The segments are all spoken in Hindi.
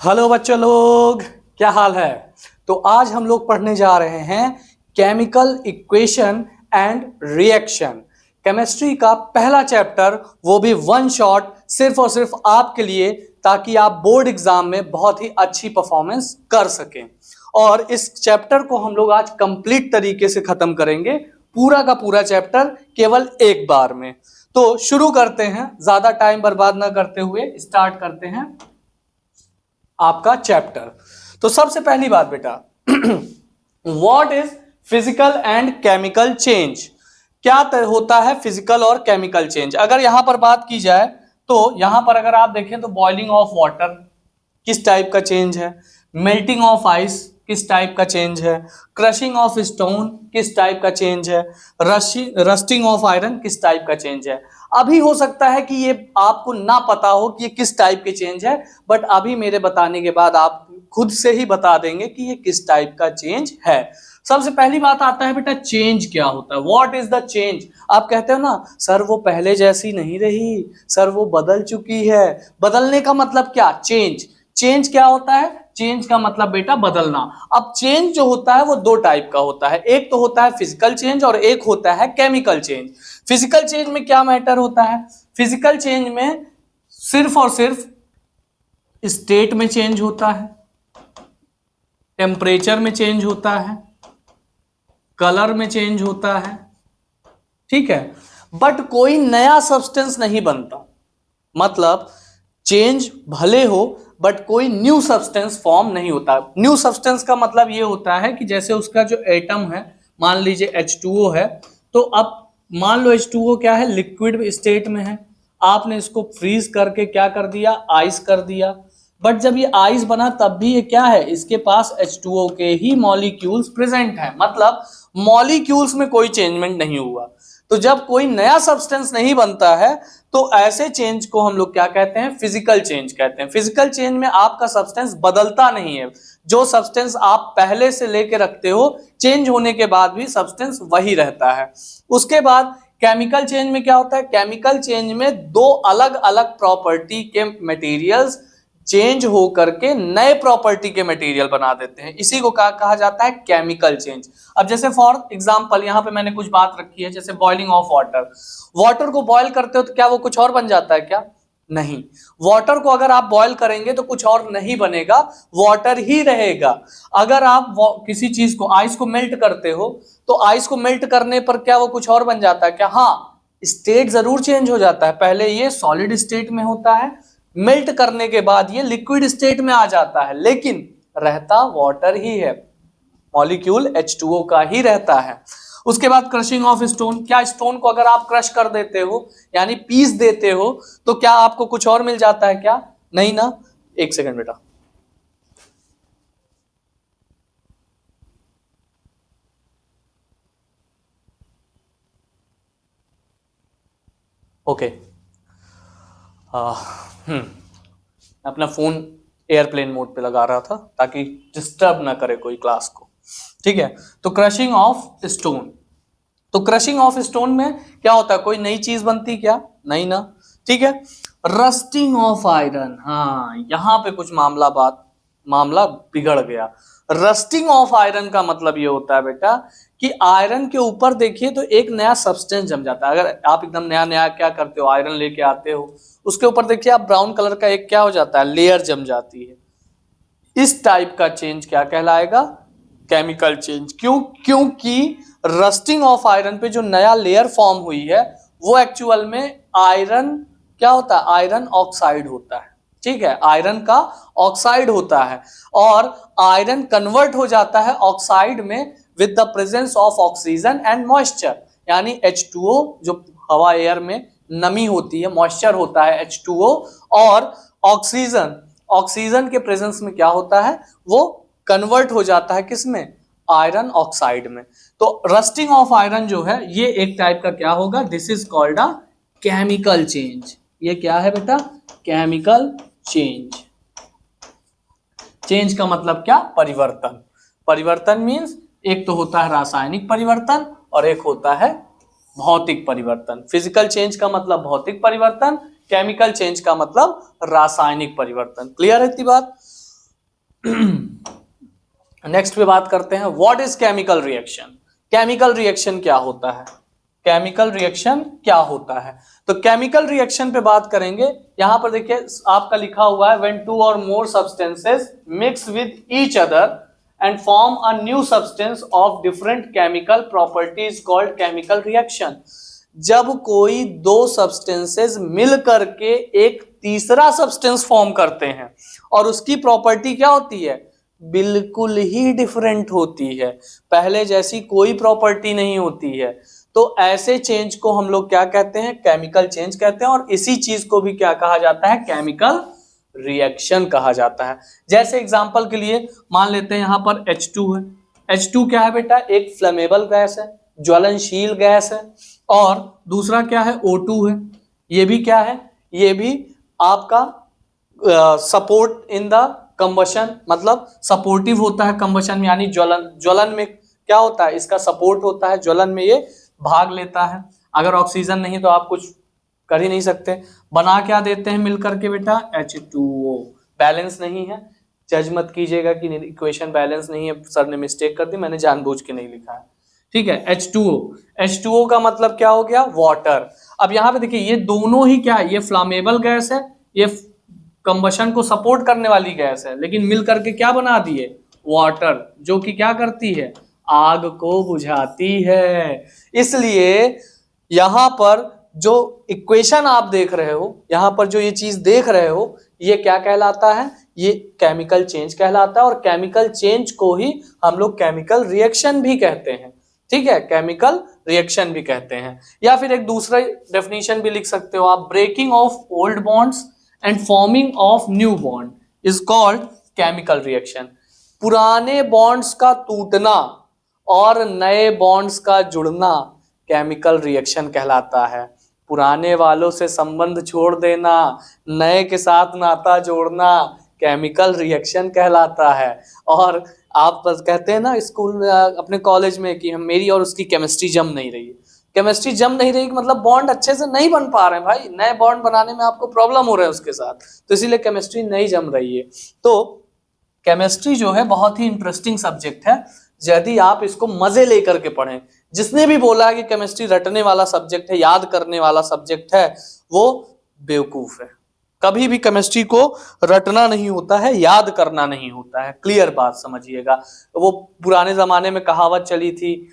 हेलो बच्चों लोग, क्या हाल है। तो आज हम लोग पढ़ने जा रहे हैं chemical equation and reaction, chemistry का पहला चैप्टर, वो भी वन शॉट, सिर्फ और सिर्फ आपके लिए, ताकि आप बोर्ड एग्जाम में बहुत ही अच्छी परफॉर्मेंस कर सकें। और इस चैप्टर को हम लोग आज कंप्लीट तरीके से खत्म करेंगे, पूरा का पूरा चैप्टर केवल एक बार में। तो शुरू करते हैं, ज्यादा टाइम बर्बाद ना करते हुए स्टार्ट करते हैं आपका चैप्टर। तो सबसे पहली बात बेटा, what is physical and chemical change. क्या होता है फिजिकल और केमिकल चेंज। अगर यहां पर बात की जाए तो यहां पर अगर आप देखें तो बॉइलिंग ऑफ वाटर किस टाइप का चेंज है, मेल्टिंग ऑफ आइस किस टाइप का चेंज है, क्रशिंग ऑफ स्टोन किस टाइप का चेंज है, रस्टिंग ऑफ आयरन किस टाइप का चेंज है। अभी हो सकता है कि ये आपको ना पता हो कि ये किस टाइप के चेंज है, बट अभी मेरे बताने के बाद आप खुद से ही बता देंगे कि ये किस टाइप का चेंज है। सबसे पहली बात आता है बेटा, चेंज क्या होता है। What is the change. आप कहते हो ना सर वो पहले जैसी नहीं रही, सर वो बदल चुकी है। बदलने का मतलब क्या, चेंज। चेंज क्या होता है, चेंज का मतलब बेटा बदलना। अब चेंज जो होता है वो दो टाइप का होता है, एक तो होता है फिजिकल चेंज और एक होता है केमिकल चेंज। फिजिकल चेंज में क्या मैटर होता है, फिजिकल चेंज में सिर्फ और सिर्फ स्टेट में चेंज होता है, टेम्परेचर में चेंज होता है, कलर में चेंज होता है, ठीक है। बट कोई नया सब्सटेंस नहीं बनता। मतलब चेंज भले हो बट कोई न्यू सब्सटेंस फॉर्म नहीं होता। न्यू सब्सटेंस का मतलब ये होता है कि जैसे उसका जो एटम है, मान लीजिए H2O है, तो अब मान लो H2O क्या है, लिक्विड स्टेट में है। आपने इसको फ्रीज करके क्या कर दिया, आइस कर दिया। बट जब ये आइस बना तब भी ये क्या है, इसके पास H2O के ही मॉलिक्यूल्स प्रेजेंट है। मतलब मॉलिक्यूल्स में कोई चेंजमेंट नहीं हुआ। तो जब कोई नया सब्सटेंस नहीं बनता है तो ऐसे चेंज को हम लोग क्या कहते हैं, फिजिकल चेंज कहते हैं। फिजिकल चेंज में आपका सब्सटेंस बदलता नहीं है, जो सब्सटेंस आप पहले से लेके रखते हो चेंज होने के बाद भी सब्सटेंस वही रहता है। उसके बाद केमिकल चेंज में क्या होता है, केमिकल चेंज में दो अलग अलग प्रॉपर्टी के मटेरियल्स चेंज हो करके नए प्रॉपर्टी के मटेरियल बना देते हैं, इसी को कहा जाता है केमिकल चेंज। अब जैसे फॉर एग्जांपल यहां पे मैंने कुछ बात रखी है, जैसे बॉइलिंग ऑफ वाटर। वाटर को बॉयल करते हो तो क्या वो कुछ और बन जाता है क्या, नहीं। वाटर को अगर आप बॉयल करेंगे तो कुछ और नहीं बनेगा, वाटर ही रहेगा। अगर आप किसी चीज को, आइस को मेल्ट करते हो तो आइस को मेल्ट करने पर क्या वो कुछ और बन जाता है क्या, हाँ, स्टेट जरूर चेंज हो जाता है। पहले ये सॉलिड स्टेट में होता है, मेल्ट करने के बाद ये लिक्विड स्टेट में आ जाता है, लेकिन रहता वाटर ही है, मॉलिक्यूल H2O का ही रहता है। उसके बाद क्रशिंग ऑफ स्टोन। क्या स्टोन को अगर आप क्रश कर देते हो यानी पीस देते हो तो क्या आपको कुछ और मिल जाता है क्या, नहीं ना। एक सेकंड बेटा, ओके। अपना फोन एयरप्लेन मोड पे लगा रहा था ताकि डिस्टर्ब ना करे कोई क्लास को, ठीक है। तो क्रशिंग ऑफ स्टोन, तो क्रशिंग ऑफ स्टोन में क्या होता है, कोई नई चीज बनती क्या, नहीं ना, ठीक है। रस्टिंग ऑफ आयरन, हाँ यहां पे कुछ मामला बिगड़ गया। रस्टिंग ऑफ आयरन का मतलब ये होता है बेटा कि आयरन के ऊपर देखिए तो एक नया सब्सटेंस जम जाता है। अगर आप एकदम नया नया क्या करते हो, आयरन लेके आते हो, उसके ऊपर देखिए आप ब्राउन कलर का एक क्या हो जाता है, लेयर जम जाती है। इस टाइप का चेंज क्या कहलाएगा, केमिकल चेंज। क्योंकि रस्टिंग ऑफ आयरन पे जो नया लेयर फॉर्म हुई है वो एक्चुअल में आयरन क्या होता है, आयरन ऑक्साइड होता है, ठीक है, आयरन का ऑक्साइड होता है। और आयरन कन्वर्ट हो जाता है ऑक्साइड में with the presence of oxygen and moisture, यानी H2O जो हवा एयर में नमी होती है, मॉइस्चर होता है H2O, और ऑक्सीजन के प्रेजेंस में क्या होता है, वो कन्वर्ट हो जाता है किसमें, आयरन ऑक्साइड में। तो रस्टिंग ऑफ आयरन जो है ये एक टाइप का क्या होगा, this is called a chemical change. ये क्या है बेटा, केमिकल चेंज। चेंज का मतलब क्या, परिवर्तन। परिवर्तन मीन्स एक तो होता है रासायनिक परिवर्तन और एक होता है भौतिक परिवर्तन। फिजिकल चेंज का मतलब भौतिक परिवर्तन, केमिकल चेंज का मतलब रासायनिक परिवर्तन। क्लियर है इतनी बात। नेक्स्ट पे बात करते हैं what is chemical reaction. Chemical reaction क्या होता है, केमिकल रिएक्शन क्या होता है। तो केमिकल रिएक्शन पे बात करेंगे। यहां पर देखिए आपका लिखा हुआ है व्हेन टू और मोर substances mix with each other and form a new substance of different chemical properties called chemical reaction. जब कोई दो सब्सटेंसेस मिल करके एक तीसरा सब्सटेंस फॉर्म करते हैं और उसकी प्रॉपर्टी क्या होती है, बिल्कुल ही डिफरेंट होती है, पहले जैसी कोई प्रॉपर्टी नहीं होती है, तो ऐसे चेंज को हम लोग क्या कहते हैं, केमिकल चेंज कहते हैं। और इसी चीज को भी क्या कहा जाता है, केमिकल रिएक्शन कहा जाता है। जैसे एग्जांपल के लिए मान लेते हैं यहां पर H2 है। H2 क्या है बेटा, एक फ्लेमेबल गैस है, ज्वलनशील गैस है। और दूसरा क्या है, O2 है, ये भी क्या है, ये भी आपका सपोर्ट इन द कंबशन, मतलब सपोर्टिव होता है कंबशन में, यानी ज्वलन में क्या होता है, इसका सपोर्ट होता है, ज्वलन में ये भाग लेता है। अगर ऑक्सीजन नहीं तो आप कुछ कर ही नहीं सकते। बना क्या देते हैं मिलकर के बेटा, H2O। बैलेंस नहीं है, जज मत कीजिएगा कि इक्वेशन बैलेंस नहीं है, सर ने मिस्टेक कर दी, मैंने जानबूझ के नहीं लिखा है, ठीक है। H2O का मतलब क्या हो गया, वाटर। अब यहाँ पे देखिए ये दोनों ही क्या है, ये फ्लामेबल गैस है, ये कंबशन को सपोर्ट करने वाली गैस है, लेकिन मिल करके क्या बना दिए, वाटर, जो कि क्या करती है, आग को बुझाती है। इसलिए यहां पर जो इक्वेशन आप देख रहे हो, यहां पर जो ये चीज देख रहे हो, ये क्या कहलाता है, ये केमिकल चेंज कहलाता है। और केमिकल चेंज को ही हम लोग केमिकल रिएक्शन भी कहते हैं, ठीक है, केमिकल रिएक्शन भी कहते हैं। या फिर एक दूसरा डेफिनेशन भी लिख सकते हो आप, breaking of old bonds and forming of new bond is called chemical reaction. पुराने बॉन्ड्स का टूटना और नए बॉन्ड्स का जुड़ना केमिकल रिएक्शन कहलाता है। पुराने वालों से संबंध छोड़ देना, नए के साथ नाता जोड़ना केमिकल रिएक्शन कहलाता है। और आप बस कहते हैं ना स्कूल में, अपने कॉलेज में, कि हम मेरी और उसकी केमिस्ट्री जम नहीं रही है। केमिस्ट्री जम नहीं रही मतलब बॉन्ड अच्छे से नहीं बन पा रहे हैं भाई, नए बॉन्ड बनाने में आपको प्रॉब्लम हो रहा है उसके साथ, तो इसीलिए केमिस्ट्री नहीं जम रही है। तो केमिस्ट्री जो है बहुत ही इंटरेस्टिंग सब्जेक्ट है, यदि आप इसको मजे लेकर के पढ़ें। जिसने भी बोला है कि केमिस्ट्री रटने वाला सब्जेक्ट है, याद करने वाला सब्जेक्ट है, वो बेवकूफ है। कभी भी केमिस्ट्री को रटना नहीं होता है, याद करना नहीं होता है, क्लियर बात समझिएगा। वो पुराने जमाने में कहावत चली थी,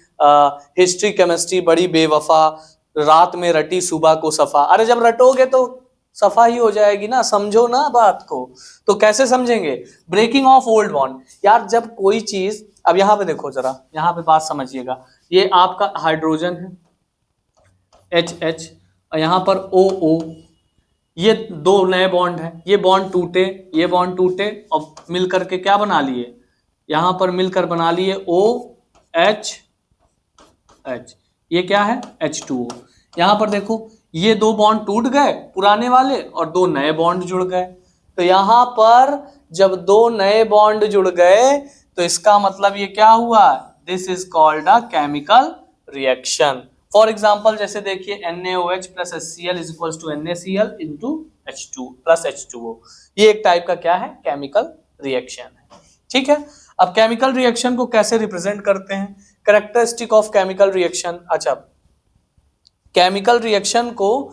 हिस्ट्री केमिस्ट्री बड़ी बेवफा, रात में रटी सुबह को सफा। अरे जब रटोगे तो सफा ही हो जाएगी ना, समझो ना बात को। तो कैसे समझेंगे, ब्रेकिंग ऑफ ओल्ड बॉन्ड। यार जब कोई चीज, अब यहाँ पे देखो जरा, यहाँ पे बात समझिएगा, ये आपका हाइड्रोजन है HH और यहाँ पर OO, ये दो नए बॉन्ड हैं, ये बॉन्ड टूटे, ये बॉन्ड टूटे और मिलकर के क्या बना लिए, यहाँ पर मिलकर बना लिए OH, ये क्या है H2O। यहाँ पर देखो ये दो बॉन्ड टूट गए पुराने वाले और दो नए बॉन्ड जुड़ गए। तो यहाँ पर जब दो नए बॉन्ड जुड़ गए तो इसका मतलब ये क्या हुआ, this is called a chemical reaction. For example जैसे देखिए NaOH plus HCl is equals to NaCl into H2 plus H2O, ये एक टाइप का क्या है, केमिकल रिएक्शन है, ठीक है। अब केमिकल रिएक्शन को कैसे रिप्रेजेंट करते हैं, कैरेक्टरिस्टिक ऑफ केमिकल रिएक्शन। अच्छा, केमिकल रिएक्शन को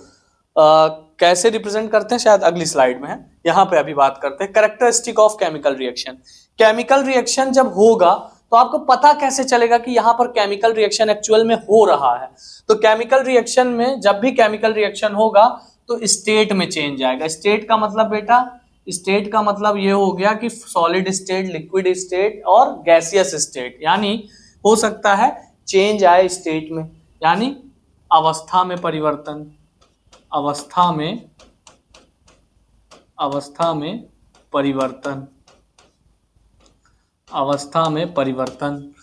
कैसे रिप्रेजेंट करते हैं शायद अगली स्लाइड में है, यहाँ पे अभी बात करते हैं characteristic of chemical reaction. Chemical reaction जब होगा तो आपको पता कैसे चलेगा कि यहाँ पर केमिकल रिएक्शन एक्चुअल में हो रहा है। तो केमिकल रिएक्शन में जब भी केमिकल रिएक्शन होगा तो स्टेट में चेंज आएगा। स्टेट का मतलब बेटा, स्टेट का मतलब ये हो गया कि सॉलिड स्टेट, लिक्विड स्टेट और गैसियस स्टेट, यानी हो सकता है चेंज आए स्टेट में, यानी अवस्था में परिवर्तन, अवस्था में परिवर्तन, अवस्था में परिवर्तन,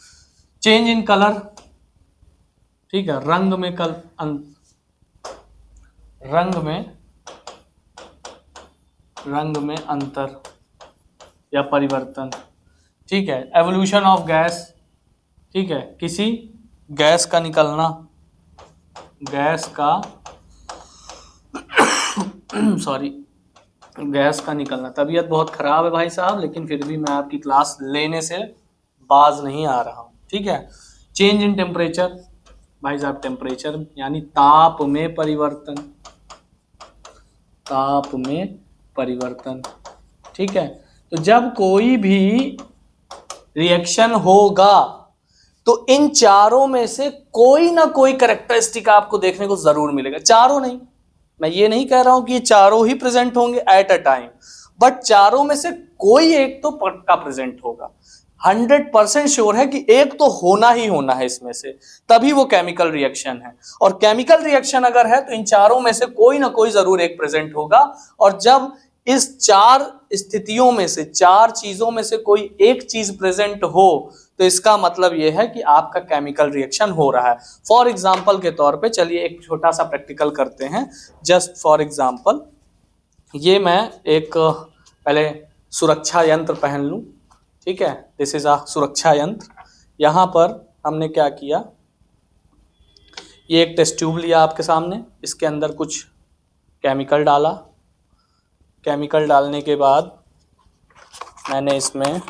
चेंज इन कलर, ठीक है, रंग में अंतर या परिवर्तन, ठीक है। एवोल्यूशन ऑफ गैस, ठीक है, किसी गैस का निकलना, गैस का गैस का निकलना। तबीयत बहुत खराब है भाई साहब, लेकिन फिर भी मैं आपकी क्लास लेने से बाज नहीं आ रहा हूँ, ठीक है। चेंज इन टेम्परेचर, भाई साहब टेम्परेचर यानी ताप में परिवर्तन, ताप में परिवर्तन, ठीक है। तो जब कोई भी रिएक्शन होगा तो इन चारों में से कोई ना कोई कैरेक्टरिस्टिक आपको देखने को जरूर मिलेगा। चारों नहीं, मैं ये नहीं कह रहा हूं कि ये चारों ही प्रेजेंट होंगे एट अ टाइम, बट चारों में से कोई एक तो पक्का प्रेजेंट होगा। 100% श्योर है कि एक तो होना ही होना है इसमें से, तभी वो केमिकल रिएक्शन है। और केमिकल रिएक्शन अगर है तो इन चारों में से कोई ना कोई जरूर एक प्रेजेंट होगा। और जब इस चार स्थितियों में से, चार चीजों में से कोई एक चीज प्रेजेंट हो तो इसका मतलब यह है कि आपका केमिकल रिएक्शन हो रहा है। फॉर एग्जाम्पल के तौर पे चलिए एक छोटा सा प्रैक्टिकल करते हैं। जस्ट फॉर एग्जाम्पल, ये मैं एक पहले सुरक्षा यंत्र पहन लूं, ठीक है। दिस इज अ सुरक्षा यंत्र। यहां पर हमने क्या किया, ये एक टेस्ट ट्यूब लिया आपके सामने, इसके अंदर कुछ केमिकल डाला। केमिकल डालने के बाद मैंने इसमें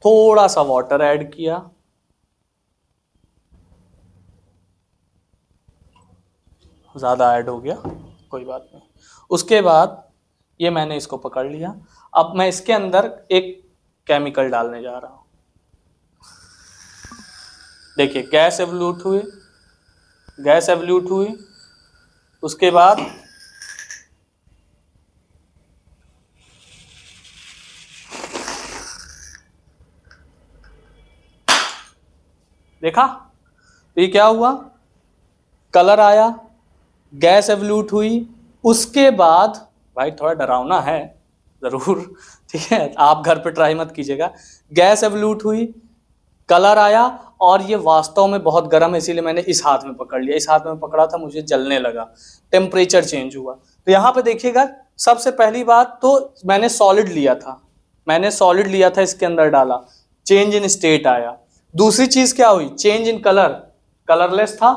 थोड़ा सा वाटर ऐड किया, ज़्यादा ऐड हो गया, कोई बात नहीं। उसके बाद ये मैंने इसको पकड़ लिया। अब मैं इसके अंदर एक केमिकल डालने जा रहा हूं। देखिए गैस एवोल्यूट हुई, गैस एवोल्यूट हुई। उसके बाद देखा तो ये क्या हुआ, कलर आया, गैस एवोल्यूट हुई। उसके बाद भाई थोड़ा डरावना है जरूर, ठीक है, आप घर पे ट्राई मत कीजिएगा। गैस एवोल्यूट हुई, कलर आया, और ये वास्तव में बहुत गर्म है इसीलिए मैंने इस हाथ में पकड़ लिया। इस हाथ में पकड़ा था, मुझे जलने लगा, टेम्परेचर चेंज हुआ। तो यहाँ पे देखिएगा, सबसे पहली बात तो मैंने सॉलिड लिया था, मैंने सॉलिड लिया था, इसके अंदर डाला, चेंज इन स्टेट आया। दूसरी चीज क्या हुई, चेंज इन कलर, कलरलेस था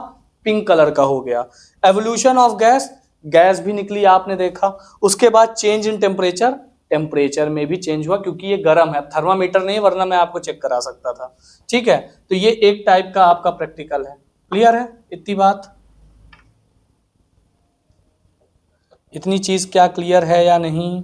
पिंक कलर का हो गया। एवोल्यूशन ऑफ गैस, गैस भी निकली आपने देखा। उसके बाद चेंज इन टेम्परेचर, टेम्परेचर में भी चेंज हुआ क्योंकि ये गर्म है, थर्मामीटर नहीं वरना मैं आपको चेक करा सकता था, ठीक है। तो ये एक टाइप का आपका प्रैक्टिकल है। क्लियर है इतनी बात, इतनी चीज क्या क्लियर है या नहीं,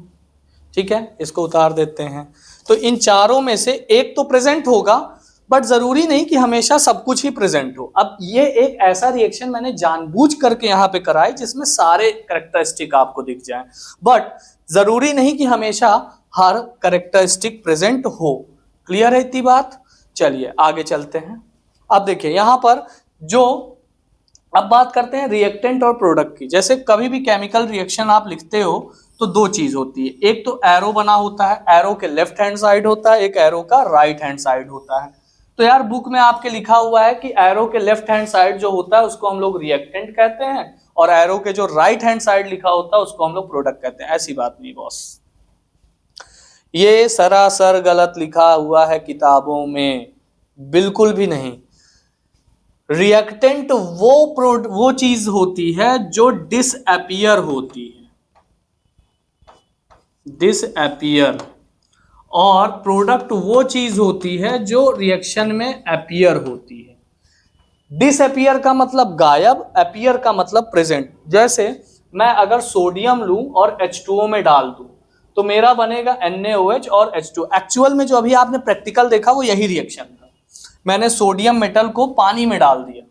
ठीक है। इसको उतार देते हैं। तो इन चारों में से एक तो प्रेजेंट होगा, बट जरूरी नहीं कि हमेशा सब कुछ ही प्रेजेंट हो। अब ये एक ऐसा रिएक्शन मैंने जानबूझ करके यहाँ पे कराई जिसमें सारे कैरेक्टरिस्टिक आपको दिख जाएं, बट जरूरी नहीं कि हमेशा हर कैरेक्टरिस्टिक प्रेजेंट हो। क्लियर है इतनी बात, चलिए आगे चलते हैं। अब देखिए यहाँ पर जो, अब बात करते हैं रिएक्टेंट और प्रोडक्ट की। जैसे कभी भी केमिकल रिएक्शन आप लिखते हो तो दो चीज होती है, एक तो एरो बना होता है, एरो के लेफ्ट हैंड साइड होता है, एक एरो का राइट हैंड साइड होता है। तो यार बुक में आपके लिखा हुआ है कि एरो के लेफ्ट हैंड साइड जो होता है उसको हम लोग रिएक्टेंट कहते हैं, और एरो के जो राइट हैंड साइड लिखा होता है उसको हम लोग प्रोडक्ट कहते हैं। ऐसी बात नहीं बॉस, ये सरासर गलत लिखा हुआ है किताबों में, बिल्कुल भी नहीं। रिएक्टेंट वो चीज होती है जो डिसअपियर होती है, डिसअपियर, और प्रोडक्ट वो चीज होती है जो रिएक्शन में अपीयर होती है। डिसअपियर का मतलब गायब, अपीयर का मतलब प्रेजेंट। जैसे मैं अगर सोडियम लूं और H2O में डाल दूं तो मेरा बनेगा NaOH और H2O। एक्चुअल में जो अभी आपने प्रैक्टिकल देखा वो यही रिएक्शन था। मैंने सोडियम मेटल को पानी में डाल दिया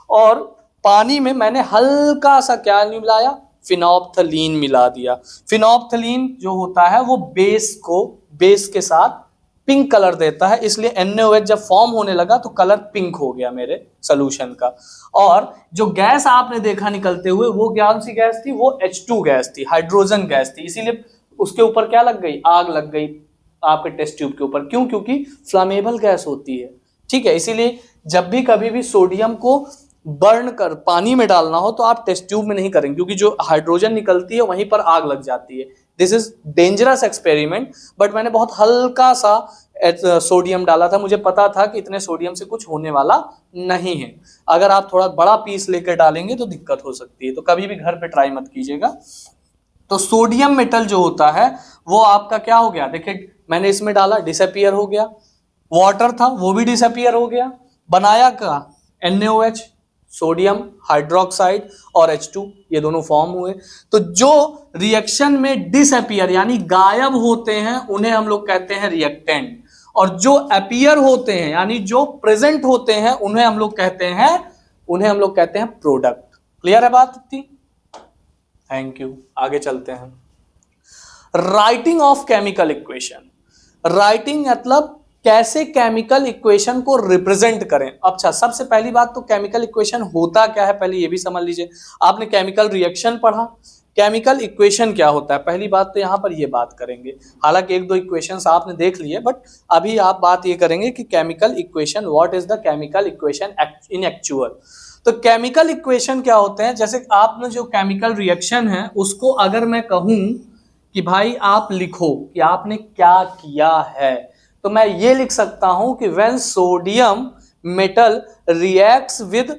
और पानी में मैंने हल्का सा क्या मिलाया, फिनोप्थलीन मिला दिया। फिनोप्थलीन जो होता है वो बेस के साथ पिंक कलर देता है, इसलिए NaOH जब फॉर्म होने लगा तो कलर पिंक हो गया मेरे सोल्यूशन का। और जो गैस आपने देखा निकलते हुए वो कौन सी गैस थी, वो H2 गैस थी, हाइड्रोजन गैस थी, इसीलिए उसके ऊपर क्या लग गई, आग लग गई आपके टेस्ट ट्यूब के ऊपर। क्यों, क्योंकि फ्लामेबल गैस होती है, ठीक है। इसीलिए जब भी कभी भी सोडियम को बर्न कर पानी में डालना हो तो आप टेस्ट ट्यूब में नहीं करेंगे, क्योंकि जो हाइड्रोजन निकलती है वहीं पर आग लग जाती है। This is dangerous experiment, but मैंने बहुत हल्का सा सोडियम डाला था, मुझे पता था कि इतने सोडियम से कुछ होने वाला नहीं है। अगर आप थोड़ा बड़ा पीस लेकर डालेंगे तो दिक्कत हो सकती है, तो कभी भी घर पे ट्राई मत कीजिएगा। तो सोडियम मेटल जो होता है वो आपका क्या हो गया, देखिए मैंने इसमें डाला, डिसअपियर हो गया। वाटर था वो भी डिसअपियर हो गया। बनाया क्या, NaOH, सोडियम हाइड्रोक्साइड और H2, ये दोनों फॉर्म हुए। तो जो रिएक्शन में डिसअपियर यानी गायब होते हैं उन्हें हम लोग कहते हैं रिएक्टेंट, और जो अपीयर होते हैं यानी जो प्रेजेंट होते हैं उन्हें हम लोग कहते हैं प्रोडक्ट। क्लियर है बात इतनी? Thank you. आगे चलते हैं। Writing of chemical equation. Writing मतलब कैसे केमिकल इक्वेशन को रिप्रेजेंट करें। अच्छा, सबसे पहली बात तो केमिकल इक्वेशन होता क्या है पहले ये भी समझ लीजिए। आपने केमिकल रिएक्शन पढ़ा, केमिकल इक्वेशन क्या होता है पहली बात तो यहां पर ये बात करेंगे। हालांकि एक दो इक्वेशंस आपने देख लिए, बट अभी आप बात ये करेंगे कि chemical equation, what is the chemical equation in actual. तो केमिकल इक्वेशन क्या होते हैं, जैसे आपने जो केमिकल रिएक्शन है उसको अगर मैं कहूं कि भाई आप लिखो कि आपने क्या किया है, तो मैं ये लिख सकता हूं कि when sodium metal reacts with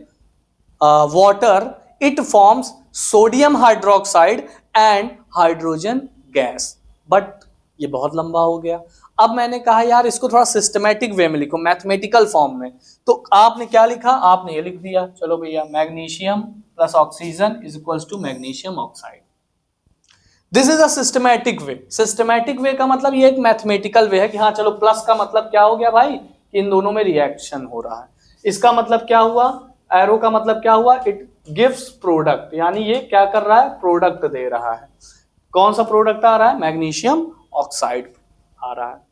water it forms sodium hydroxide and hydrogen gas. But ये बहुत लंबा हो गया। अब मैंने कहा यार इसको थोड़ा सिस्टमैटिक वे में लिखो, मैथमेटिकल फॉर्म में। तो आपने क्या लिखा, आपने ये लिख दिया, चलो भैया magnesium plus oxygen is equals to magnesium oxide. This is a systematic way. Systematic way का मतलब ये एक मैथमेटिकल वे है कि हाँ चलो, प्लस का मतलब क्या हो गया भाई कि इन दोनों में रिएक्शन हो रहा है। इसका मतलब क्या हुआ, एरो का मतलब क्या हुआ, इट गिव्स प्रोडक्ट, यानी ये क्या कर रहा है, प्रोडक्ट दे रहा है। कौन सा प्रोडक्ट आ रहा है, मैग्नीशियम ऑक्साइड आ रहा है।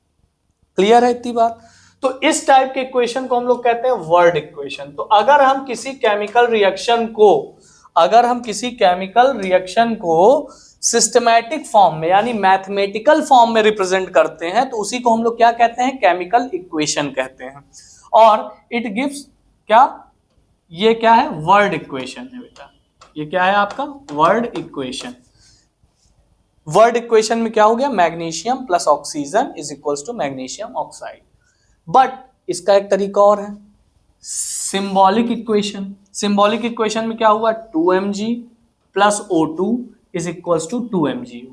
क्लियर है इतनी बात? तो इस टाइप के इक्वेशन को हम लोग कहते हैं वर्ड इक्वेशन। तो अगर हम किसी केमिकल रिएक्शन को सिस्टमैटिक फॉर्म में यानी मैथमेटिकल फॉर्म में रिप्रेजेंट करते हैं तो उसी को हम लोग क्या कहते हैं, केमिकल इक्वेशन कहते हैं। और इट गिव्स क्या, ये क्या है, वर्ड इक्वेशन है बेटा। ये क्या है आपका, वर्ड इक्वेशन। वर्ड इक्वेशन में क्या हो गया, magnesium plus oxygen is equals to magnesium oxide. But इसका एक तरीका और है, सिंबॉलिक इक्वेशन। सिंबॉलिक इक्वेशन में क्या हुआ, 2mg plus O2 is equals to 2mgU।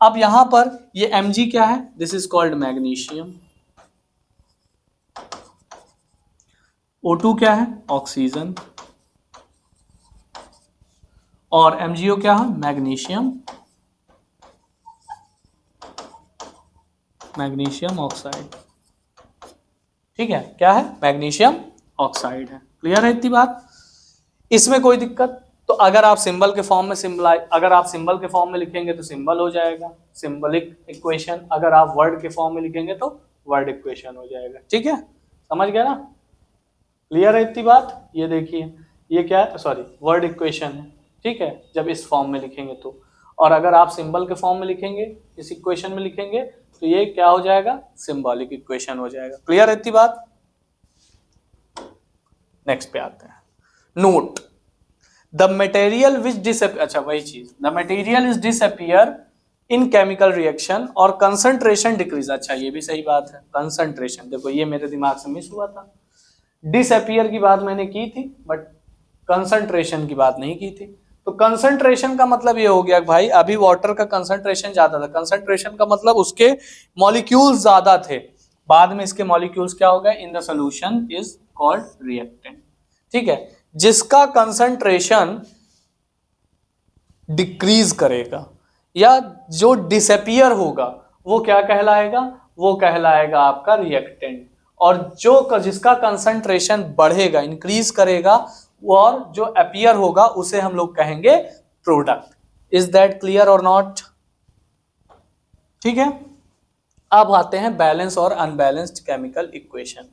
अब यहां पर ये mg क्या है, this is called magnesium, O2 क्या है, ऑक्सीजन, और MgO क्या है, मैग्नीशियम ऑक्साइड। ठीक है, क्या है, मैग्नीशियम ऑक्साइड है। क्लियर है इतनी बात? इसमें कोई दिक्कत? तो अगर आप सिंबल के फॉर्म में लिखेंगे तो सिंबल हो जाएगा सिंबलिक इक्वेशन, अगर आप वर्ड के फॉर्म में लिखेंगे तो वर्ड इक्वेशन हो जाएगा। ठीक है, समझ गया ना? क्लियर है इतनी बात? ये देखिए ये क्या है, सॉरी वर्ड इक्वेशन है। ठीक है, जब इस फॉर्म में लिखेंगे तो, और अगर आप सिंबल के फॉर्म में लिखेंगे, इस इक्वेशन में लिखेंगे तो ये क्या हो जाएगा, सिंबॉलिक इक्वेशन हो जाएगा। क्लियर है इतनी बात? नेक्स्ट पे आते हैं। Note the material which disappear, अच्छा वही चीज, the material is disappear in chemical reaction और कंसंट्रेशन डिक्रीज। अच्छा ये भी सही बात है, कंसंट्रेशन, देखो ये मेरे दिमाग से मिस हुआ था। डिसअपियर की बात मैंने की थी बट कंसंट्रेशन की बात नहीं की थी। तो कंसंट्रेशन का मतलब ये हो गया भाई, अभी वाटर का कंसंट्रेशन ज्यादा था, कंसंट्रेशन का मतलब उसके मॉलिक्यूल्स ज्यादा थे, बाद में इसके मॉलिक्यूल्स क्या हो गए, in the solution is called reactant. ठीक है, जिसका कंसंट्रेशन डिक्रीज करेगा या जो डिसअपियर होगा वो क्या कहलाएगा, वो कहलाएगा आपका रिएक्टेंट। और जो जिसका कंसंट्रेशन बढ़ेगा, इंक्रीज करेगा, और जो अपीयर होगा उसे हम लोग कहेंगे प्रोडक्ट। इज दैट क्लियर और नॉट? ठीक है, अब आते हैं बैलेंस और अनबैलेंस्ड केमिकल इक्वेशन।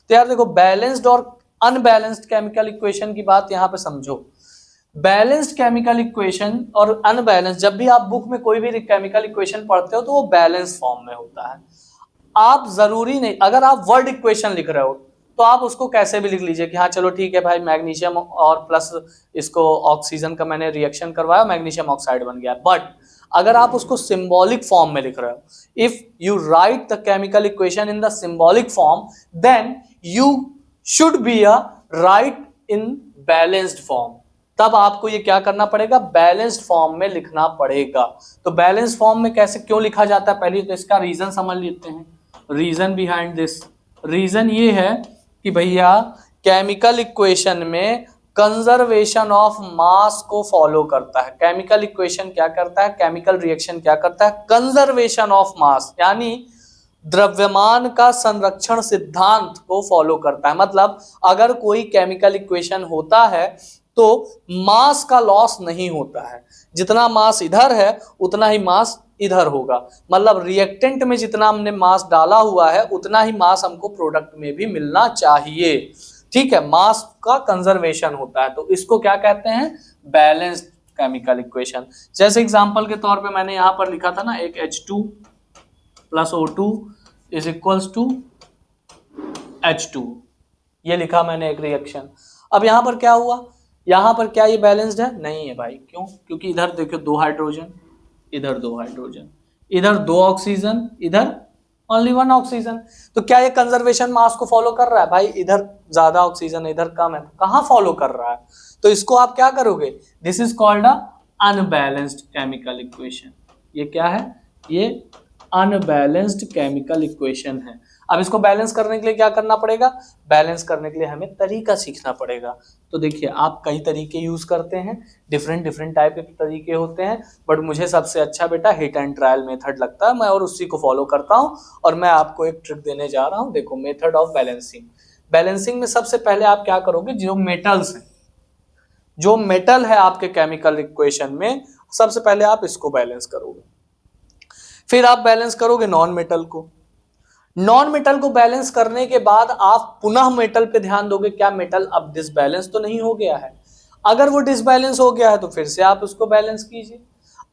तो यार देखो, बैलेंस्ड और अनबैलेंस्ड केमिकल इक्वेशन की बात यहां पे समझो। बैलेंस्ड केमिकल इक्वेशन और अनबैलेंस्ड, जब भी आप बुक में कोई भी केमिकल इक्वेशन पढ़ते हो तो वो बैलेंस फॉर्म में होता है। आप जरूरी नहीं, अगर आप वर्ड इक्वेशन लिख रहे हो तो आप उसको कैसे भी लिख लीजिए कि हाँ चलो ठीक है भाई, मैग्नीशियम और प्लस इसको ऑक्सीजन का मैंने रिएक्शन करवाया, मैग्नीशियम ऑक्साइड बन गया। बट अगर आप उसको सिंबॉलिक फॉर्म में लिख रहे हो, if you write the chemical equation in the symbolic form, then you should be a right in balanced form, तब आपको ये क्या करना पड़ेगा, बैलेंस्ड फॉर्म में लिखना पड़ेगा। तो बैलेंस्ड फॉर्म में कैसे क्यों लिखा जाता है, पहले तो इसका रीजन समझ लेते हैं। रीजन बिहाइंड दिस, रीजन ये है कि भैया केमिकल इक्वेशन में कंजर्वेशन ऑफ मास को फॉलो करता है। केमिकल इक्वेशन क्या करता है, केमिकल रिएक्शन क्या करता है, कंजर्वेशन ऑफ मास, यानी द्रव्यमान का संरक्षण सिद्धांत को फॉलो करता है। मतलब अगर कोई केमिकल इक्वेशन होता है तो मास का लॉस नहीं होता है, जितना मास इधर है उतना ही मास इधर होगा। मतलब रिएक्टेंट में जितना हमने मास डाला हुआ है उतना ही मास हमको प्रोडक्ट में भी मिलना चाहिए। ठीक है, मास का कंजर्वेशन होता है, तो इसको क्या कहते हैं, बैलेंस्ड केमिकल इक्वेशन। जैसे एग्जांपल के तौर पे मैंने यहां पर लिखा था ना, एक H2 plus O2 is equals to H2, ये लिखा मैंने एक रिएक्शन। अब यहां पर क्या हुआ, यहां पर क्या ये बैलेंस्ड है, नहीं है भाई। क्यों, क्योंकि इधर देखो 2 हाइड्रोजन, इधर 2 हाइड्रोजन, इधर 2 ऑक्सीजन, इधर ओनली 1 ऑक्सीजन। तो क्या ये कंजर्वेशन मास को फॉलो कर रहा है, भाई इधर ज्यादा ऑक्सीजन इधर कम है, कहां फॉलो कर रहा है। तो इसको आप क्या करोगे, this is called a unbalanced chemical equation. ये क्या है, ये अनबैलेंस्ड केमिकल इक्वेशन है। अब इसको बैलेंस करने के लिए क्या करना पड़ेगा, बैलेंस करने के लिए हमें तरीका सीखना पड़ेगा। तो देखिए आप कई तरीके यूज करते हैं, डिफरेंट डिफरेंट टाइप के तरीके होते हैं, बट मुझे सबसे अच्छा बेटा हिट एंड ट्रायल मेथड लगता है, मैं और उसी को फॉलो करता हूं। और मैं आपको एक ट्रिक देने जा रहा हूं, देखो मेथड ऑफ बैलेंसिंग। बैलेंसिंग में सबसे पहले आप क्या करोगे, जो मेटल्स हैं, जो मेटल है आपके केमिकल इक्वेशन में, सबसे पहले आप इसको बैलेंस करोगे, फिर आप बैलेंस करोगे नॉन मेटल को। नॉन मेटल को बैलेंस करने के बाद आप पुनः मेटल पे ध्यान दोगे, क्या मेटल अब डिसबैलेंस तो नहीं हो गया है। अगर वो डिसबैलेंस हो गया है तो फिर से आप उसको बैलेंस कीजिए,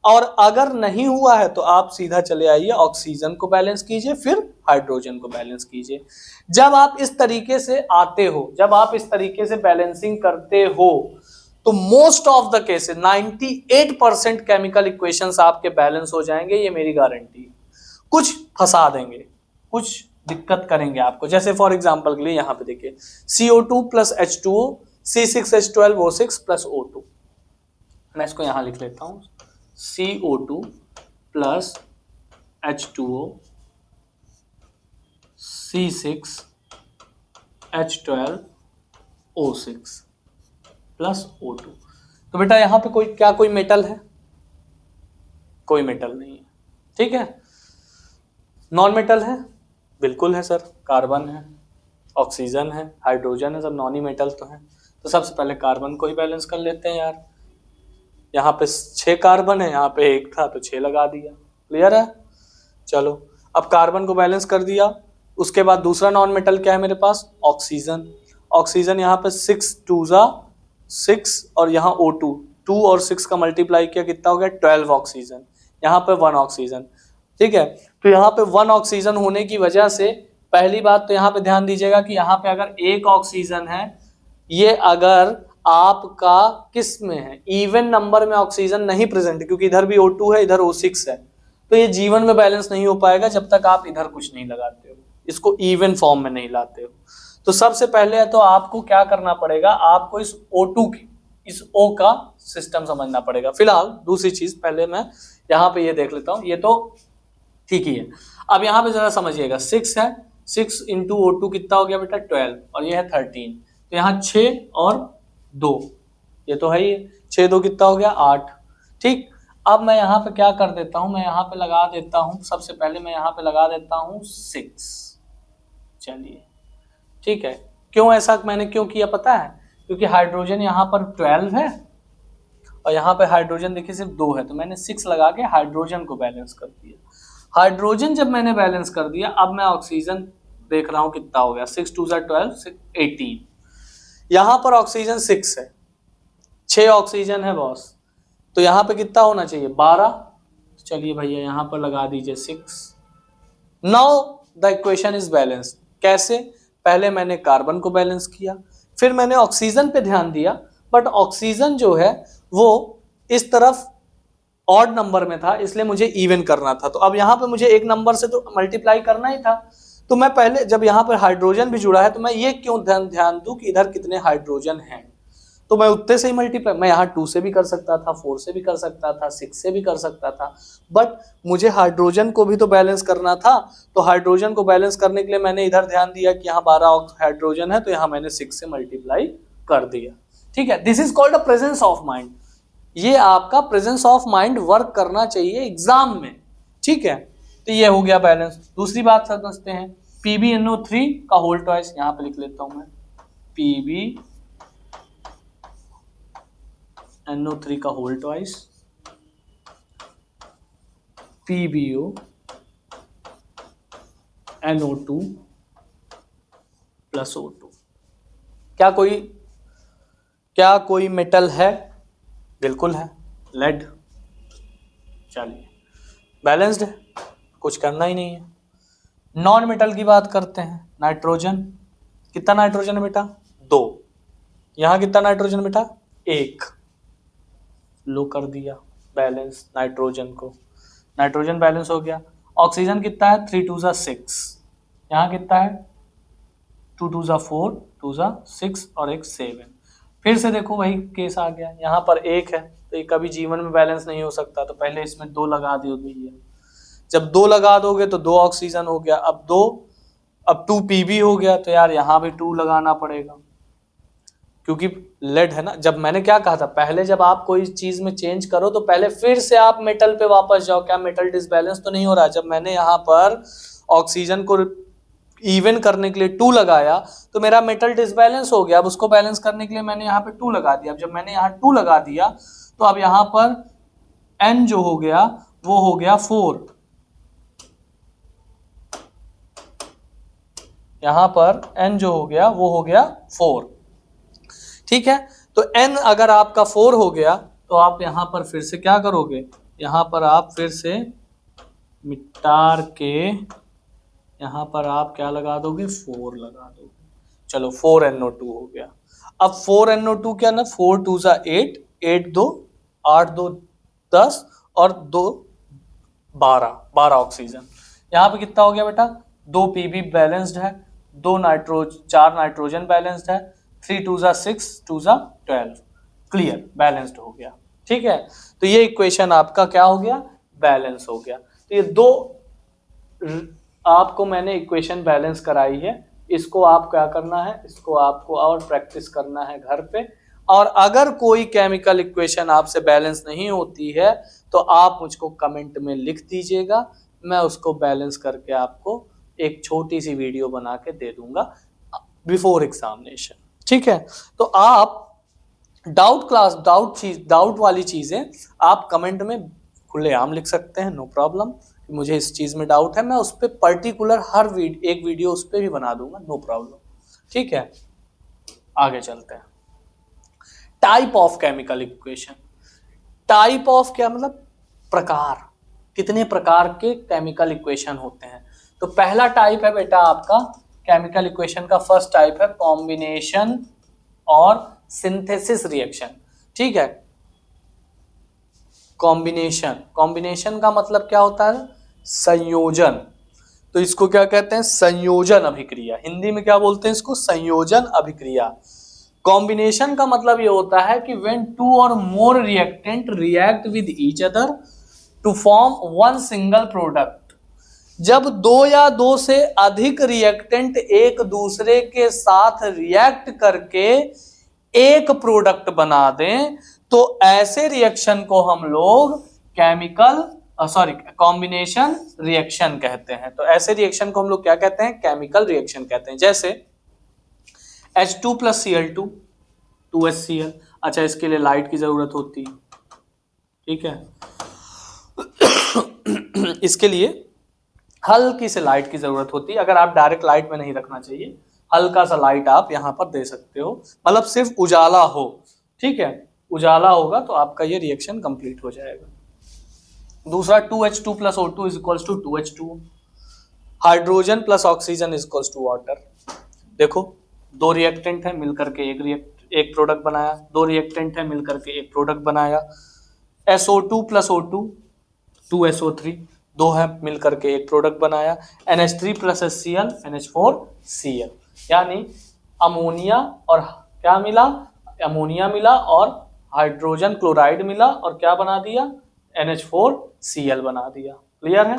और अगर नहीं हुआ है तो आप सीधा चले आइए ऑक्सीजन को बैलेंस कीजिए, फिर हाइड्रोजन को बैलेंस कीजिए। जब आप इस तरीके से आते हो, जब आप इस तरीके से बैलेंसिंग करते हो, तो most of the cases 98% chemical equations आपके बैलेंस हो जाएंगे, ये मेरी गारंटी है। कुछ फंसा देंगे, कुछ दिक्कत करेंगे आपको। जैसे फॉर एग्जांपल के लिए यहाँ पे देखिए CO2 plus H2O C6H12O6 plus O2, मैं इसको यहाँ लिख लेता हूँ, CO2 plus H2O C6H12O6 plus O2। तो बेटा यहाँ पे कोई मेटल है, कोई मेटल नहीं है, ठीक है। नॉन मेटल है, बिल्कुल है सर, कार्बन है, ऑक्सीजन है, हाइड्रोजन है, सब नॉन ही मेटल तो है। तो सबसे पहले कार्बन को ही बैलेंस कर लेते हैं यार। यहाँ पे 6 कार्बन है, यहाँ पे 1 था तो 6 लगा दिया, क्लियर है। चलो अब कार्बन को बैलेंस कर दिया, उसके बाद दूसरा नॉन मेटल क्या है मेरे पास, ऑक्सीजन। ऑक्सीजन यहाँ पे 6 2 6 और यहाँ O2, 2 और 6 का मल्टीप्लाई किया कितना हो गया, 12 ऑक्सीजन। यहाँ पे 1 ऑक्सीजन, ठीक है। तो यहाँ पे 1 ऑक्सीजन होने की वजह से पहली बात तो यहाँ पे ध्यान दीजिएगा कि यहाँ पे अगर 1 ऑक्सीजन है, ये अगर आपका किस में है, इवन नंबर में ऑक्सीजन नहीं प्रेजेंट, क्योंकि इधर भी O2 है, इधर O6 है, तो ये जीवन में बैलेंस नहीं हो पाएगा जब तक आप इधर कुछ नहीं लगाते हो, इसको इवन फॉर्म में नहीं लाते हो। तो सबसे पहले तो आपको क्या करना पड़ेगा, आपको इस O2 की, इस O का सिस्टम समझना पड़ेगा। फिलहाल दूसरी चीज पहले मैं यहाँ पे ये देख लेता हूँ, ये तो ठीक ही है। अब यहाँ पे जरा समझिएगा, 6 है, 6 इंटू O2 कितना हो गया बेटा, 12, और ये है 13, तो यहाँ 6 और 2, ये तो है ही, 6 2 कितना हो गया, 8, ठीक। अब मैं यहाँ पे क्या कर देता हूँ, मैं यहाँ पे लगा देता हूँ, सबसे पहले मैं यहाँ पे लगा देता हूँ 6, चलिए ठीक है। क्यों ऐसा मैंने क्यों किया पता है, क्योंकि हाइड्रोजन यहाँ पर 12 है और यहाँ पे हाइड्रोजन देखिए सिर्फ 2 है, तो मैंने 6 लगा के हाइड्रोजन को बैलेंस कर दिया। हाइड्रोजन जब मैंने बैलेंस कर दिया, अब मैं ऑक्सीजन देख रहा हूं कितना हो गया, 6 2 12 18, यहां पर ऑक्सीजन 6 है, 6 ऑक्सीजन है बॉस, तो यहां पे कितना होना चाहिए, 12। चलिए भैया यहां पर लगा दीजिए 6। Now the equation is balance. कैसे, पहले मैंने कार्बन को बैलेंस किया, फिर मैंने ऑक्सीजन पे ध्यान दिया, बट ऑक्सीजन जो है वो इस तरफ ऑड नंबर में था, इसलिए मुझे इवन करना था। तो अब यहाँ पे मुझे एक नंबर से तो मल्टीप्लाई करना ही था, तो मैं पहले जब यहाँ पर हाइड्रोजन भी जुड़ा है तो मैं ये क्यों ध्यान दूं कि इधर कितने हाइड्रोजन हैं, तो मैं उतने से ही मल्टीप्लाई, मैं यहाँ 2 से भी कर सकता था, 4 से भी कर सकता था, 6 से भी कर सकता था, बट मुझे हाइड्रोजन को भी तो बैलेंस करना था। तो हाइड्रोजन को बैलेंस करने के लिए मैंने इधर ध्यान दिया कि यहाँ 12 हाइड्रोजन है, तो यहाँ मैंने 6 से मल्टीप्लाई कर दिया। ठीक है, this is called a presence of mind. ये आपका प्रेजेंस ऑफ माइंड वर्क करना चाहिए एग्जाम में। ठीक है, तो ये हो गया बैलेंस। दूसरी बात समझते हैं, PbNO3 का होल ट्वाइस, यहाँ पे लिख लेता हूं मैं, PbNO3 का whole twice, PbONO2 plus O2। क्या कोई मेटल है? बिल्कुल है, लेड। चलिए, बैलेंस्ड है, कुछ करना ही नहीं है। नॉन मेटल की बात करते हैं, नाइट्रोजन। कितना नाइट्रोजन है बेटा? 2। यहां कितना नाइट्रोजन बेटा? 1। लो कर दिया बैलेंस नाइट्रोजन को, नाइट्रोजन बैलेंस हो गया। ऑक्सीजन कितना है? 3 2 6। यहाँ कितना है? 2 2 4, 2 6 और 1 7। फिर से देखो वही केस आ गया, यहाँ पर 1 है तो ये कभी जीवन में बैलेंस नहीं हो सकता, तो पहले इसमें 2 लगा दियो भैया। जब 2 लगा दोगे तो 2 ऑक्सीजन हो गया। अब 2 Pb हो गया, तो यार यहाँ भी 2 लगाना पड़ेगा क्योंकि लेड है ना। जब मैंने क्या कहा था, पहले जब आप कोई चीज में चेंज करो तो पहले फिर से आप मेटल पे वापस जाओ, क्या मेटल डिसबैलेंस तो नहीं हो रहा। जब मैंने यहाँ पर ऑक्सीजन को इवन करने के लिए 2 लगाया तो मेरा मेटल डिसबैलेंस हो गया। अब उसको बैलेंस करने के लिए मैंने यहाँ पे 2 लगा दिया। अब जब मैंने यहाँ 2 लगा दिया तो अब यहाँ पर N जो हो गया वो हो गया 4। यहाँ पर N जो हो गया वो हो गया 4। ठीक है, तो N अगर आपका 4 हो गया तो आप यहाँ पर फिर से क्या करोगे, यहाँ पर आप फिर से मिटार के यहाँ पर आप क्या लगा दोगे? 4 लगा दोगे। चलो 4NO2 हो गया। अब 4NO2 क्या ना, 4 2 8, 8 2 8 2 10 और 2 12 ऑक्सीजन। यहाँ पे कितना हो गया बेटा? 2 Pb बैलेंस्ड है, 4 नाइट्रोजन बैलेंस्ड है, 3 2 6, 2 12। क्लियर, बैलेंस्ड हो गया। ठीक है, तो ये इक्वेशन आपका क्या हो गया? बैलेंस हो गया। तो ये 2 आपको मैंने इक्वेशन बैलेंस कराई है। इसको आप क्या करना है, इसको आपको और प्रैक्टिस करना है घर पे। और अगर कोई केमिकल इक्वेशन आपसे बैलेंस नहीं होती है तो आप मुझको कमेंट में लिख दीजिएगा, मैं उसको बैलेंस करके आपको एक छोटी सी वीडियो बना के दे दूंगा बिफोर एग्जामिनेशन। ठीक है, तो आप डाउट वाली चीजें आप कमेंट में खुलेआम लिख सकते हैं, नो प्रॉब्लम। मुझे इस चीज में डाउट है, मैं उस पर पर्टिकुलर एक वीडियो उस पर भी बना दूंगा, नो प्रॉब्लम। ठीक है, आगे चलते हैं। Type of chemical equation. Type of क्या मतलब? प्रकार। कितने प्रकार के केमिकल इक्वेशन होते हैं? तो पहला टाइप है बेटा आपका केमिकल इक्वेशन का, फर्स्ट टाइप है कॉम्बिनेशन और सिंथेसिस रिएक्शन। ठीक है, कॉम्बिनेशन का मतलब क्या होता है? संयोजन। तो इसको क्या कहते हैं? संयोजन अभिक्रिया। हिंदी में क्या बोलते हैं इसको? संयोजन अभिक्रिया। कॉम्बिनेशन का मतलब ये होता है कि when 2 or more reactant react with each other to form one single product। जब 2 या 2 से अधिक रिएक्टेंट एक दूसरे के साथ रिएक्ट करके एक प्रोडक्ट बना दें तो ऐसे रिएक्शन को हम लोग कॉम्बिनेशन रिएक्शन कहते हैं। तो ऐसे रिएक्शन को हम लोग क्या कहते हैं? केमिकल रिएक्शन कहते हैं। जैसे H2 + Cl2 2HCl। अच्छा, इसके लिए लाइट की जरूरत होती है। ठीक है, इसके लिए हल्की से लाइट की जरूरत होती है। अगर आप डायरेक्ट लाइट में नहीं रखना चाहिए, हल्का सा लाइट आप यहाँ पर दे सकते हो, मतलब सिर्फ उजाला हो। ठीक है, उजाला होगा तो आपका ये रिएक्शन कंप्लीट हो जाएगा। दूसरा 2H2 + O2 = 2H2। Hydrogen + oxygen = water. देखो, 2 रिएक्टेंट है मिलकर के एक प्रोडक्ट बनाया, 2 रिएक्टेंट है मिलकर के एक प्रोडक्ट बनाया। SO2 + O2 2SO3, 2 है मिलकर के एक प्रोडक्ट बनाया। NH3 + HCl NH4Cl, यानी अमोनिया और क्या मिला? अमोनिया मिला और हाइड्रोजन क्लोराइड मिला और क्या बना दिया, NH4Cl बना दिया। क्लियर है,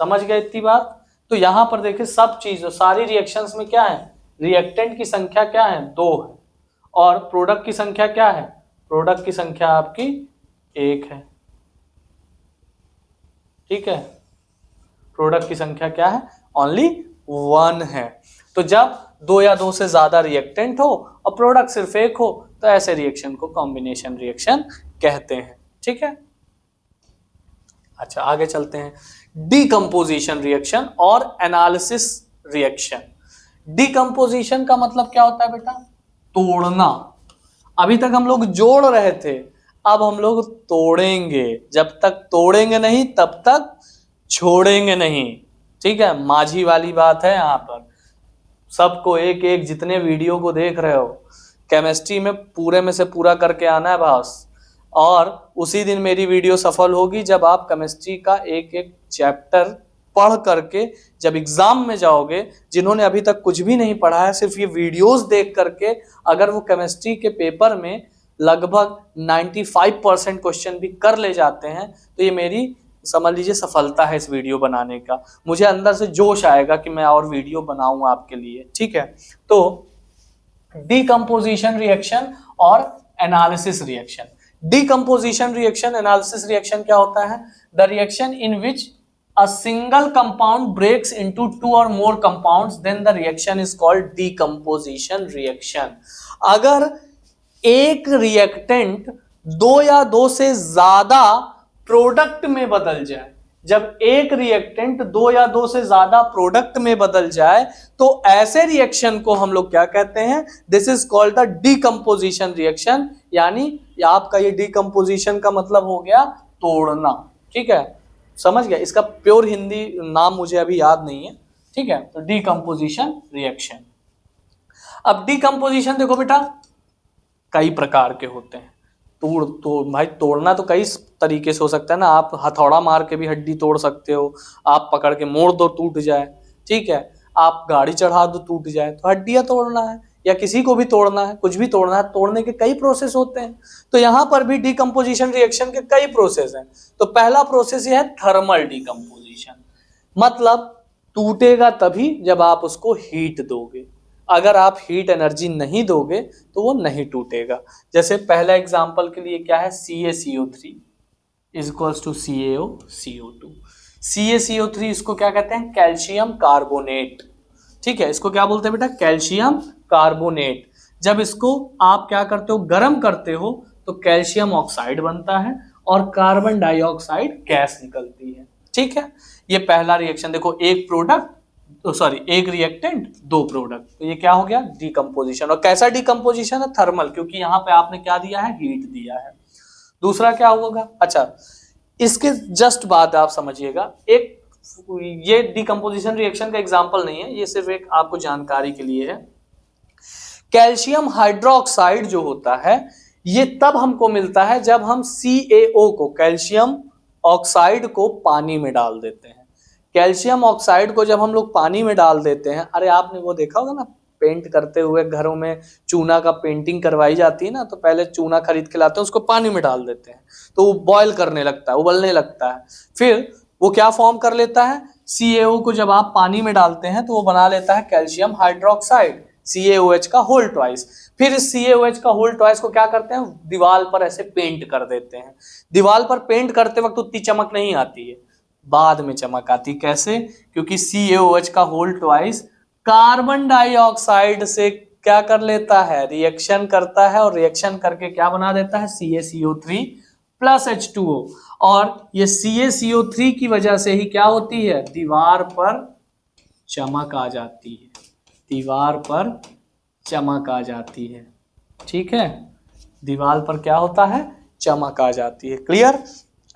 समझ गए इतनी बात। तो यहां पर देखिए सब चीज सारी रिएक्शंस में क्या है, रिएक्टेंट की संख्या क्या है, 2 है, और प्रोडक्ट की संख्या क्या है, प्रोडक्ट की संख्या आपकी 1 है। ठीक है, प्रोडक्ट की संख्या क्या है, ओनली 1 है। तो जब 2 या 2 से ज्यादा रिएक्टेंट हो और प्रोडक्ट सिर्फ 1 हो तो ऐसे रिएक्शन को कॉम्बिनेशन रिएक्शन कहते हैं। ठीक है, अच्छा आगे चलते हैं, डीकंपोजिशन रिएक्शन और एनालिसिस रिएक्शन। डीकंपोजिशन का मतलब क्या होता है बेटा, तोड़ना। अभी तक हम लोग जोड़ रहे थे, अब हम लोग तोड़ेंगे, जब तक तोड़ेंगे नहीं तब तक छोड़ेंगे नहीं। ठीक है, माझी वाली बात है यहाँ पर। सबको एक एक जितने वीडियो को देख रहे हो केमिस्ट्री में पूरे में से पूरा करके आना है बस, और उसी दिन मेरी वीडियो सफल होगी जब आप केमिस्ट्री का एक एक चैप्टर पढ़ करके जब एग्जाम में जाओगे। जिन्होंने अभी तक कुछ भी नहीं पढ़ा है, सिर्फ ये वीडियोस देख करके अगर वो केमिस्ट्री के पेपर में लगभग 95% क्वेश्चन भी कर ले जाते हैं तो ये मेरी समझ लीजिए सफलता है इस वीडियो बनाने का। मुझे अंदर से जोश आएगा कि मैं और वीडियो बनाऊं आपके लिए। ठीक है, तो डीकंपोजिशन रिएक्शन और analysis reaction. Decomposition reaction, analysis reaction क्या होता है, the reaction in which a single compound breaks into 2 or more compounds, then the reaction is called decomposition reaction। अगर एक रिएक्टेंट 2 या 2 से ज्यादा प्रोडक्ट में बदल जाए, जब एक रिएक्टेंट 2 या 2 से ज्यादा प्रोडक्ट में बदल जाए तो ऐसे रिएक्शन को हम लोग क्या कहते हैं, this is called the decomposition reaction. यानी आपका ये डीकंपोजिशन का मतलब हो गया तोड़ना। ठीक है, समझ गया, इसका प्योर हिंदी नाम मुझे अभी याद नहीं है। ठीक है, तो डीकंपोजिशन रिएक्शन। अब डीकंपोजिशन देखो बेटा कई प्रकार के होते हैं। तो भाई तोड़ना तो कई तरीके से हो सकता है ना, आप हथौड़ा मार के भी हड्डी तोड़ सकते हो, आप पकड़ के मोड़ दो टूट जाए। ठीक है, आप गाड़ी चढ़ा दो टूट जाए, तो हड्डियां तोड़ना है या किसी को भी तोड़ना है, कुछ भी तोड़ना है, तोड़ने के कई प्रोसेस होते हैं। तो यहां पर भी डीकंपोजिशन रिएक्शन के कई प्रोसेस हैं। तो पहला प्रोसेस यह है थर्मल डीकंपोजिशन, मतलब टूटेगा तभी जब आप उसको हीट दोगे। अगर आप हीट एनर्जी नहीं दोगे तो वो नहीं टूटेगा। जैसे पहला एग्जांपल के लिए क्या है, CaCO3 is equals to CaOCO2। CaCO3 इसको क्या कहते हैं, कैल्शियम कार्बोनेट। ठीक है, इसको क्या बोलते हैं बेटा, कैल्शियम कार्बोनेट। जब इसको आप क्या करते हो, गर्म करते हो तो कैल्शियम ऑक्साइड बनता है और कार्बन डाइऑक्साइड गैस निकलती है। ठीक है, ये पहला रिएक्शन। देखो एक प्रोडक्ट एक रिएक्टेंट 2 प्रोडक्ट, तो ये क्या हो गया, डीकंपोजिशन। और कैसा डीकंपोजिशन है, थर्मल, क्योंकि यहां पे आपने क्या दिया है, हीट दिया है। दूसरा क्या होगा, अच्छा इसके जस्ट बाद आप समझिएगा, एक ये डीकंपोजिशन रिएक्शन का एग्जांपल नहीं है, ये सिर्फ एक आपको जानकारी के लिए है। कैल्शियम हाइड्रोक्साइड जो होता है ये तब हमको मिलता है जब हम CaO को, कैल्शियम ऑक्साइड को पानी में डाल देते हैं। कैल्शियम ऑक्साइड को जब हम लोग पानी में डाल देते हैं, अरे आपने वो देखा होगा ना, पेंट करते हुए घरों में चूना का पेंटिंग करवाई जाती है ना, तो पहले चूना खरीद के लाते हैं, उसको पानी में डाल देते हैं तो वो बॉयल करने लगता है, उबलने लगता है। फिर वो क्या फॉर्म कर लेता है, CaO को जब आप पानी में डालते हैं तो वो बना लेता है कैल्शियम हाइड्रोक्साइड, CaOH का होल ट्वाइस। फिर इस CaOH का होल ट्वाइस को क्या करते हैं, दीवार पर ऐसे पेंट कर देते हैं। दीवार पर पेंट करते वक्त उतनी चमक नहीं आती है, बाद में चमक आती। कैसे, क्योंकि CaOH का होल ट्वाइस कार्बन डाइऑक्साइड से क्या कर लेता है, रिएक्शन करता है, और रिएक्शन करके क्या बना देता है, CaCO3 प्लस H2O। और ये CaCO3 की वजह से ही क्या होती है, दीवार पर चमक आ जाती है, दीवार पर चमक आ जाती है। ठीक है, दीवार पर क्या होता है, चमक आ जाती है। क्लियर।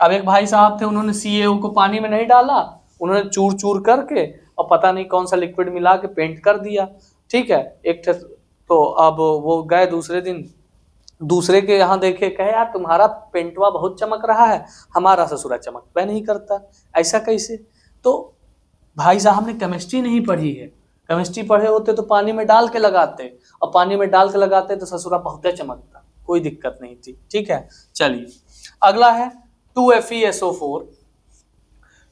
अब एक भाई साहब थे, उन्होंने CaO को पानी में नहीं डाला, उन्होंने चूर चूर करके और पता नहीं कौन सा लिक्विड मिला के पेंट कर दिया। ठीक है, एक तो अब वो गए दूसरे दिन दूसरे के यहाँ देखे, कहे यार तुम्हारा पेंटवा बहुत चमक रहा है, हमारा ससुरा चमकता नहीं करता, ऐसा कैसे। तो भाई साहब ने केमिस्ट्री नहीं पढ़ी है, केमिस्ट्री पढ़े होते तो पानी में डाल के लगाते, और पानी में डाल के लगाते तो ससुरा बहुत चमकता। कोई दिक्कत नहीं थी। ठीक है, चलिए अगला है 2FeSO4।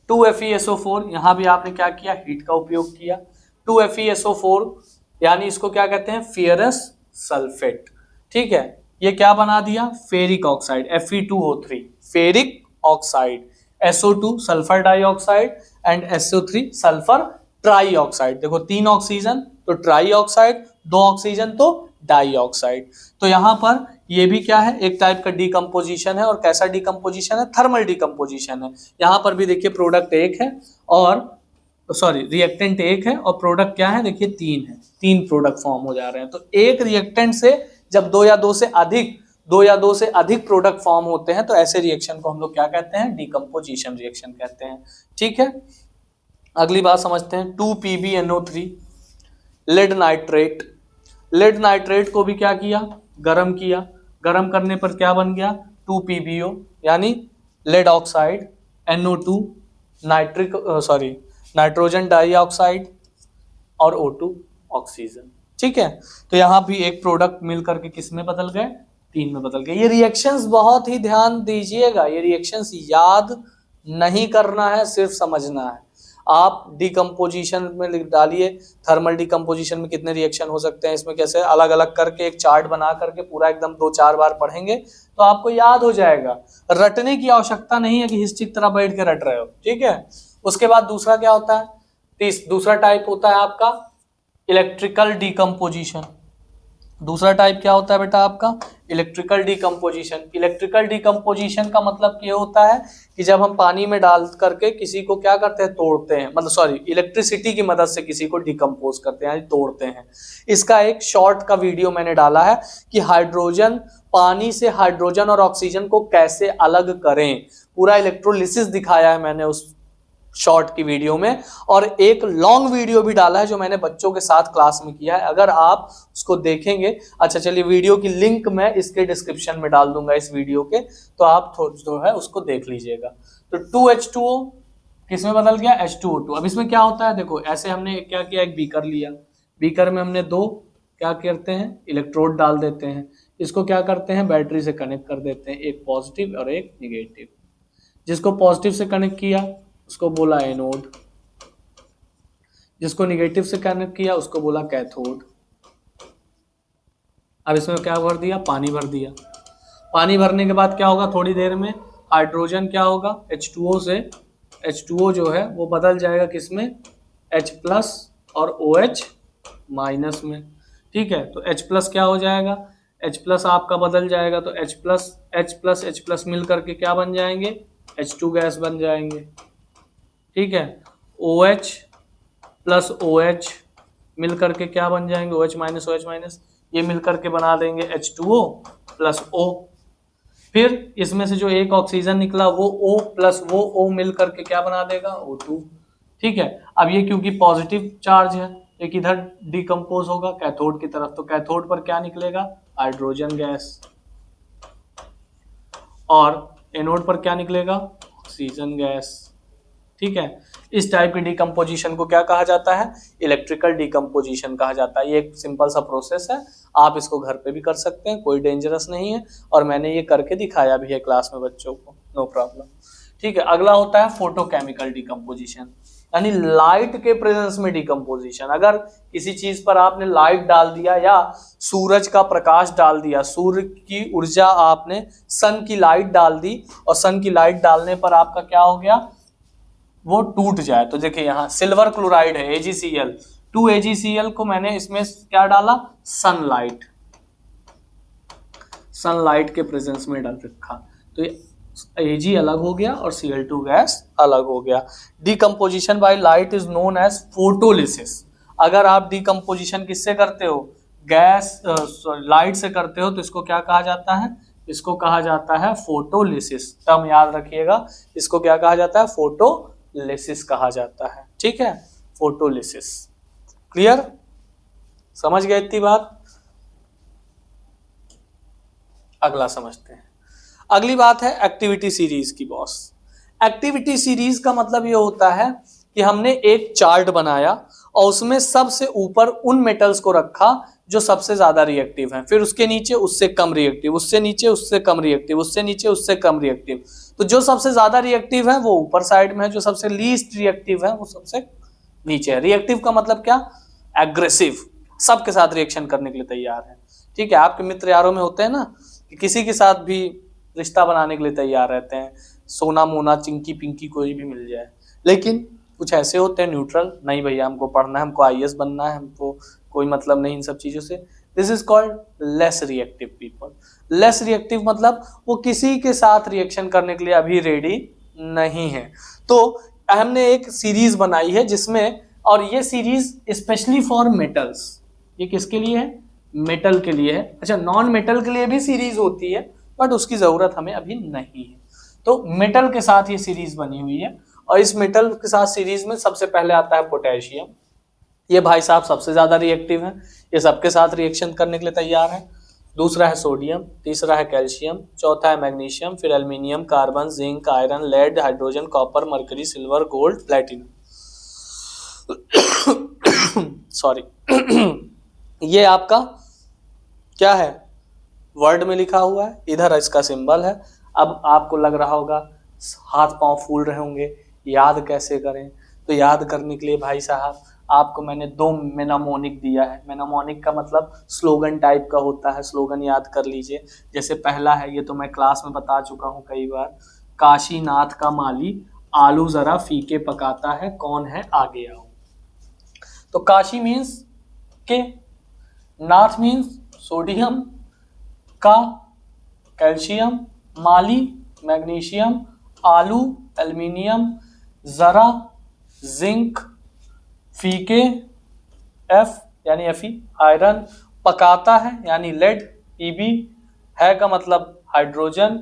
2FeSO4 यहाँ भी आपने क्या किया, हीट का उपयोग किया। 2FeSO4 यानी इसको क्या कहते हैं, फेरस सल्फेट। ठीक है, ये क्या बना दिया, ferric oxide Fe2O3, ferric oxide, SO2 sulphur dioxide and SO3 sulphur try oxide. देखो 3 ऑक्सीजन तो ट्राई ऑक्साइड, 2 ऑक्सीजन तो डाई ऑक्साइड। तो यहाँ पर ये भी क्या है, एक टाइप का डीकम्पोजिशन है। और कैसा डीकम्पोजिशन है, थर्मल डीकम्पोजिशन है। यहाँ पर भी देखिए प्रोडक्ट एक है और सॉरी रिएक्टेंट एक है और प्रोडक्ट क्या है, देखिए 3 है, 3 प्रोडक्ट फॉर्म हो जा रहे हैं। तो एक रिएक्टेंट से जब 2 या 2 से अधिक प्रोडक्ट फॉर्म होते हैं तो ऐसे रिएक्शन को हम लोग क्या कहते हैं, डीकम्पोजिशन रिएक्शन कहते हैं। ठीक है, अगली बात समझते हैं 2PbNO3 lead nitrate. Lead nitrate को भी क्या किया, गरम किया। गरम करने पर क्या बन गया, 2PbO यानी lead oxide, NO2 nitrogen dioxide और O2 ऑक्सीजन। ठीक है, तो यहाँ भी एक प्रोडक्ट मिल करके किस में बदल गए, 3 में बदल गए। ये रिएक्शंस बहुत ही ध्यान दीजिएगा, ये रिएक्शंस याद नहीं करना है, सिर्फ समझना है। आप डिकम्पोजिशन में लिख डालिए, थर्मल डिकम्पोजिशन में कितने रिएक्शन हो सकते हैं, इसमें कैसे अलग अलग करके एक चार्ट बना करके पूरा एकदम 2-4 बार पढ़ेंगे तो आपको याद हो जाएगा। रटने की आवश्यकता नहीं है कि हिस्ट्री की तरह बैठ के रट रहे हो। ठीक है, उसके बाद दूसरा क्या होता है, दूसरा टाइप होता है आपका इलेक्ट्रिकल डिकम्पोजिशन। दूसरा टाइप क्या होता है बेटा आपका, इलेक्ट्रिकल डिकम्पोजिशन। इलेक्ट्रिकल डिकम्पोजिशन का मतलब ये होता है कि जब हम पानी में डाल करके किसी को क्या करते हैं, तोड़ते हैं, मतलब सॉरी इलेक्ट्रिसिटी की मदद से किसी को डिकम्पोज करते हैं, तोड़ते हैं। इसका एक शॉर्ट का वीडियो मैंने डाला है कि हाइड्रोजन, पानी से हाइड्रोजन और ऑक्सीजन को कैसे अलग करें, पूरा इलेक्ट्रोलिसिस दिखाया है मैंने उस शॉर्ट की वीडियो में। और एक लॉन्ग वीडियो भी डाला है जो मैंने बच्चों के साथ क्लास में किया है, अगर आप उसको देखेंगे। अच्छा चलिए, वीडियो की लिंक मैं इसके डिस्क्रिप्शन में डाल दूंगा इस वीडियो के, तो आप जो है उसको देख लीजिएगा। तो 2H2O किसमें बदल गया, H2O2। अब इसमें क्या होता है, देखो ऐसे हमने क्या किया, एक बीकर लिया, बीकर में हमने 2 क्या करते हैं, इलेक्ट्रोड डाल देते हैं। इसको क्या करते हैं, बैटरी से कनेक्ट कर देते हैं, एक पॉजिटिव और एक निगेटिव। जिसको पॉजिटिव से कनेक्ट किया उसको बोला एनोड, जिसको निगेटिव से कनेक्ट किया उसको बोला कैथोड। अब इसमें क्या भर दिया, पानी भर दिया। पानी भरने के बाद क्या होगा, थोड़ी देर में हाइड्रोजन क्या होगा, H2O से H2O जो है वो बदल जाएगा किसमें, H+ और OH- में। ठीक है, तो H+ क्या हो जाएगा, H+ आपका बदल जाएगा तो H+ मिल करके क्या बन जाएंगे, H2 गैस बन जाएंगे। ठीक है, OH + OH मिल करके क्या बन जाएंगे, OH-, ये मिल करके बना देंगे H2O + O। फिर इसमें से जो एक ऑक्सीजन निकला वो O + वो O मिल करके क्या बना देगा, O2। ठीक है, अब ये क्योंकि पॉजिटिव चार्ज है, एक इधर डिकम्पोज होगा कैथोड की तरफ, तो कैथोड पर क्या निकलेगा, हाइड्रोजन गैस, और एनोड पर क्या निकलेगा, ऑक्सीजन गैस। ठीक है, इस टाइप की डिकम्पोजिशन को क्या कहा जाता है, इलेक्ट्रिकल डिकम्पोजिशन कहा जाता है। ये एक सिंपल सा प्रोसेस है, आप इसको घर पे भी कर सकते हैं, कोई डेंजरस नहीं है, और मैंने ये करके दिखाया भी है क्लास में बच्चों को, नो प्रॉब्लम। ठीक है, अगला होता है फोटोकेमिकल डिकम्पोजिशन, यानी लाइट के प्रेजेंस में डिकम्पोजिशन। अगर किसी चीज पर आपने लाइट डाल दिया या सूरज का प्रकाश डाल दिया, सूर्य की ऊर्जा आपने सन की लाइट डाल दी और सन की लाइट डालने पर आपका क्या हो गया, वो टूट जाए। तो देखिए यहाँ सिल्वर क्लोराइड है AgCl, 2AgCl को मैंने इसमें क्या डाला, सनलाइट, सनलाइट के प्रेजेंस में डाल रखा, तो Ag अलग हो गया और Cl2 गैस अलग हो गया। Decomposition by light is known as photolysis. अगर आप डिकम्पोजिशन किससे करते हो, गैस लाइट से करते हो, तो इसको क्या कहा जाता है, इसको कहा जाता है फोटोलिसिस। टर्म याद रखिएगा, इसको क्या कहा जाता है, फोटोलिसिस कहा जाता है। ठीक है, फोटोलिसिस। क्लियर, समझ गए इतनी बात। अगला समझते हैं। अगली बात है एक्टिविटी सीरीज की बॉस। एक्टिविटी सीरीज का मतलब ये होता है कि हमने एक चार्ट बनाया और उसमें सबसे ऊपर उन मेटल्स को रखा जो सबसे ज्यादा रिएक्टिव है, फिर उसके नीचे उससे कम रिएक्टिव, उससे नीचे उससे कम रिएक्टिव, उससे नीचे उससे कम रिएक्टिव। तो जो सबसे ज्यादा रिएक्टिव है वो ऊपर साइड में है, जो सबसे लीस्ट रिएक्टिव है वो सबसे नीचे है। रिएक्टिव का मतलब क्या? एग्रेसिव, सबके साथ रिएक्शन करने के लिए तैयार है। ठीक है, आपके मित्र यारों में होते हैं ना कि किसी के साथ भी रिश्ता बनाने के लिए तैयार रहते हैं, सोना मोना चिंकी पिंकी कोई भी मिल जाए। लेकिन कुछ ऐसे होते हैं न्यूट्रल, नहीं भैया हमको पढ़ना है, हमको आईएएस बनना है, हमको कोई मतलब नहीं इन सब चीजों से। This is called less reactive people. Less reactive मतलब वो किसी के साथ रिएक्शन करने के लिए अभी रेडी नहीं है। तो हमने एक सीरीज बनाई है जिसमें, और ये सीरीज स्पेशली फॉर मेटल्स, ये किसके लिए है? मेटल के लिए है। अच्छा, नॉन मेटल के लिए भी सीरीज होती है बट उसकी जरूरत हमें अभी नहीं है। तो मेटल के साथ ये सीरीज बनी हुई है, और इस मेटल के साथ सीरीज में सबसे पहले आता है पोटेशियम। ये भाई साहब सबसे ज्यादा रिएक्टिव है, ये सबके साथ रिएक्शन करने के लिए तैयार है। दूसरा है सोडियम, तीसरा है कैल्शियम, चौथा है मैग्नीशियम, फिर aluminium, carbon, zinc, iron, lead, hydrogen, copper, mercury, silver, gold, platinum. Sorry. ये आपका क्या है? वर्ड में लिखा हुआ है, इधर इसका सिंबल है। अब आपको लग रहा होगा हाथ पांव फूल रहे होंगे, याद कैसे करें? तो याद करने के लिए भाई साहब आपको मैंने 2 मेनामोनिक दिया है। मेनामोनिक का मतलब स्लोगन टाइप का होता है, स्लोगन याद कर लीजिए। जैसे पहला है, ये तो मैं क्लास में बता चुका हूँ कई बार, काशीनाथ का माली आलू जरा फीके पकाता है, कौन है आगे आओ। तो काशी मीन्स के, नाथ मीन्स सोडियम, का कैल्शियम, माली मैग्नीशियम, आलू एल्यूमिनियम, जरा जिंक, फीके एफ यानी Fe आयरन, पकाता है यानी लेड Eb, है का मतलब हाइड्रोजन,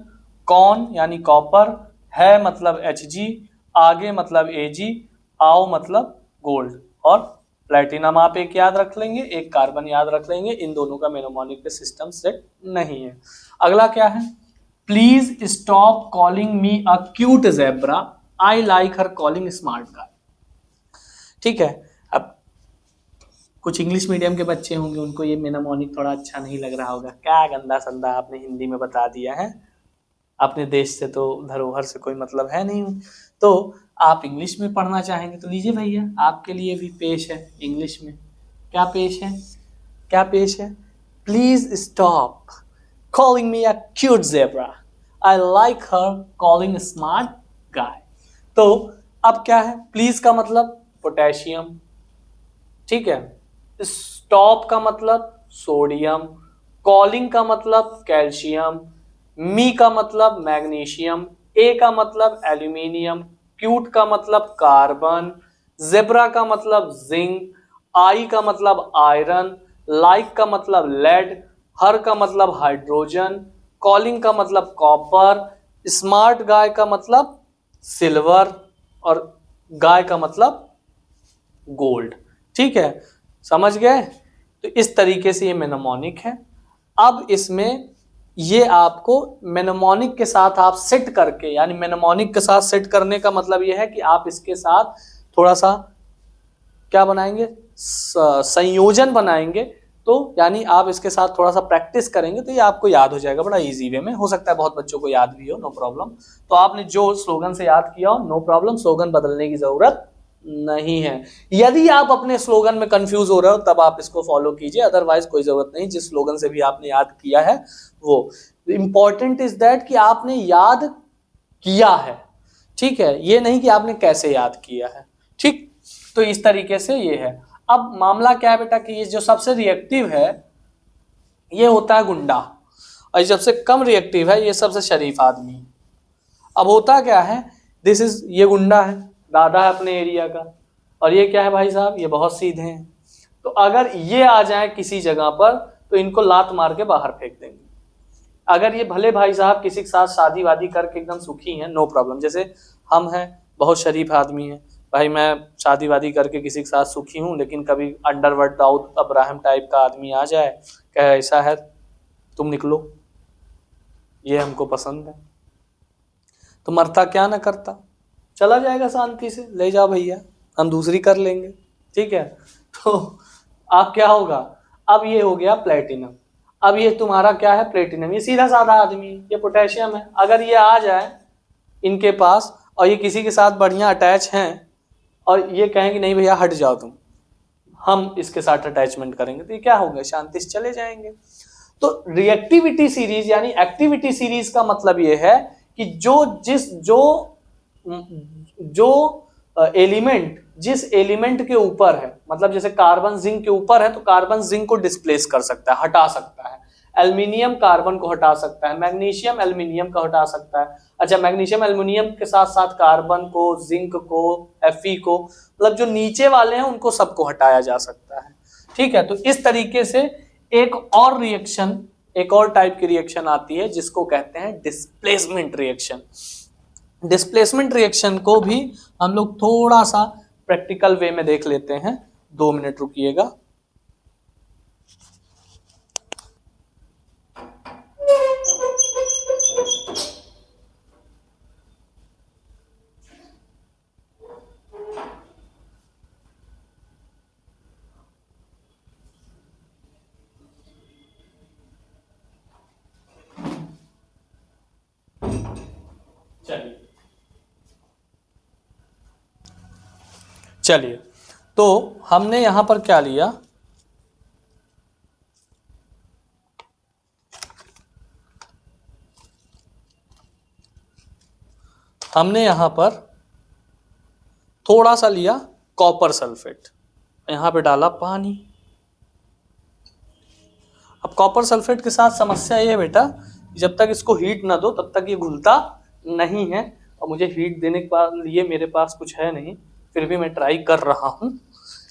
कौन यानी कॉपर, है मतलब Hg, आगे मतलब Ag, आओ मतलब गोल्ड, और प्लेटिनम आप एक याद रख लेंगे, एक कार्बन याद रख लेंगे। इन दोनों का मेनोमोनिक पे सिस्टम सेट नहीं है। अगला क्या है? Please stop calling me a cute zebra, I like her calling smart guy. ठीक है, अब कुछ इंग्लिश मीडियम के बच्चे होंगे, उनको ये मेनोमोनिक थोड़ा अच्छा नहीं लग रहा होगा, क्या गंदा संदा आपने हिंदी में बता दिया है, अपने देश से तो धरोहर से कोई मतलब है नहीं। तो आप इंग्लिश में पढ़ना चाहेंगे तो लीजिए भैया, आपके लिए भी पेश है इंग्लिश में। क्या पेश है? क्या पेश है? Please stop calling me a cute zebra, I like her calling smart guy. तो अब क्या है? प्लीज का मतलब पोटेशियम, ठीक है, स्टॉप का मतलब सोडियम, कॉलिंग का मतलब कैल्शियम, मी का मतलब मैग्नीशियम, ए का मतलब एल्यूमिनियम, क्यूट का मतलब कार्बन, जेब्रा का मतलब जिंक, आई का मतलब आयरन, लाइक का मतलब लेड, हर का मतलब हाइड्रोजन, कॉलिंग का मतलब कॉपर, स्मार्ट गाय का मतलब सिल्वर, और गाय का मतलब गोल्ड। ठीक है, समझ गए? तो इस तरीके से ये मेनोमोनिक है। अब इसमें ये आपको मेनोमोनिक के साथ आप सेट करके, यानी मेनोमोनिक के साथ सेट करने का मतलब ये है कि आप इसके साथ थोड़ा सा क्या बनाएंगे? संयोजन बनाएंगे। तो यानी आप इसके साथ थोड़ा सा प्रैक्टिस करेंगे तो ये आपको याद हो जाएगा बड़ा इजी वे में। हो सकता है बहुत बच्चों को याद भी हो, नो प्रॉब्लम। तो आपने जो स्लोगन से याद किया हो, नो प्रॉब्लम, स्लोगन बदलने की जरूरत नहीं है। यदि आप अपने स्लोगन में कंफ्यूज हो रहे हो तब आप इसको फॉलो कीजिए, अदरवाइज कोई जरूरत नहीं। जिस स्लोगन से भी आपने याद किया है वो इंपॉर्टेंट इज दैट कि आपने याद किया है। ठीक है, ये नहीं कि आपने कैसे याद किया है। ठीक, तो इस तरीके से ये है। अब मामला क्या है बेटा कि ये जो सबसे रिएक्टिव है ये होता है गुंडा, और जब से कम रिएक्टिव है ये सबसे शरीफ आदमी। अब होता क्या है, दिस इज, ये गुंडा है, दादा है अपने एरिया का, और ये क्या है भाई साहब, ये बहुत सीधे हैं। तो अगर ये आ जाए किसी जगह पर तो इनको लात मार के बाहर फेंक देंगे। अगर ये भले भाई साहब किसी के साथ शादी वादी करके एकदम सुखी हैं, नो प्रॉब्लम, जैसे हम हैं बहुत शरीफ आदमी हैं भाई, मैं शादी वादी करके किसी के साथ सुखी हूँ, लेकिन कभी अंडरवर्ल्ड दाऊद अब्राहम टाइप का आदमी आ जाए, कहे ऐसा है तुम निकलो, ये हमको पसंद है, तो मरता क्या ना करता, चला जाएगा शांति से, ले जाओ भैया हम दूसरी कर लेंगे। ठीक है, तो आप क्या होगा, अब ये हो गया प्लेटिनम। अब ये तुम्हारा क्या है, प्लेटिनम। ये सीधा साधा आदमी, ये पोटेशियम है। अगर ये आ जाए इनके पास और ये किसी के साथ बढ़िया अटैच हैं और ये कहें कि नहीं भैया हट जाओ तुम, हम इसके साथ अटैचमेंट करेंगे, तो ये क्या होगा, शांति से चले जाएंगे। तो रिएक्टिविटी सीरीज यानी एक्टिविटी सीरीज का मतलब ये है कि जो एलिमेंट जिस एलिमेंट के ऊपर है, मतलब जैसे कार्बन जिंक के ऊपर है तो कार्बन जिंक को डिस्प्लेस कर सकता है, हटा सकता है। एल्यूमिनियम कार्बन को हटा सकता है, मैग्नीशियम एल्यूमिनियम को हटा सकता है। अच्छा, मैग्नीशियम एल्यूमिनियम के साथ साथ कार्बन को, जिंक को, Fe को, मतलब जो नीचे वाले हैं उनको सबको हटाया जा सकता है। ठीक है, तो इस तरीके से एक और रिएक्शन, एक और टाइप की रिएक्शन आती है जिसको कहते हैं डिस्प्लेसमेंट रिएक्शन। डिस्प्लेसमेंट रिएक्शन को भी हम लोग थोड़ा सा प्रैक्टिकल वे में देख लेते हैं। 2 मिनट रुकिएगा। चलिए, तो हमने यहां पर क्या लिया, हमने यहां पर थोड़ा सा लिया कॉपर सल्फेट, यहां पे डाला पानी। अब कॉपर सल्फेट के साथ समस्या ये है बेटा, जब तक इसको हीट ना दो तब तक ये घुलता नहीं है, और मुझे हीट देने के लिए मेरे पास कुछ है नहीं, फिर भी मैं ट्राई कर रहा हूं।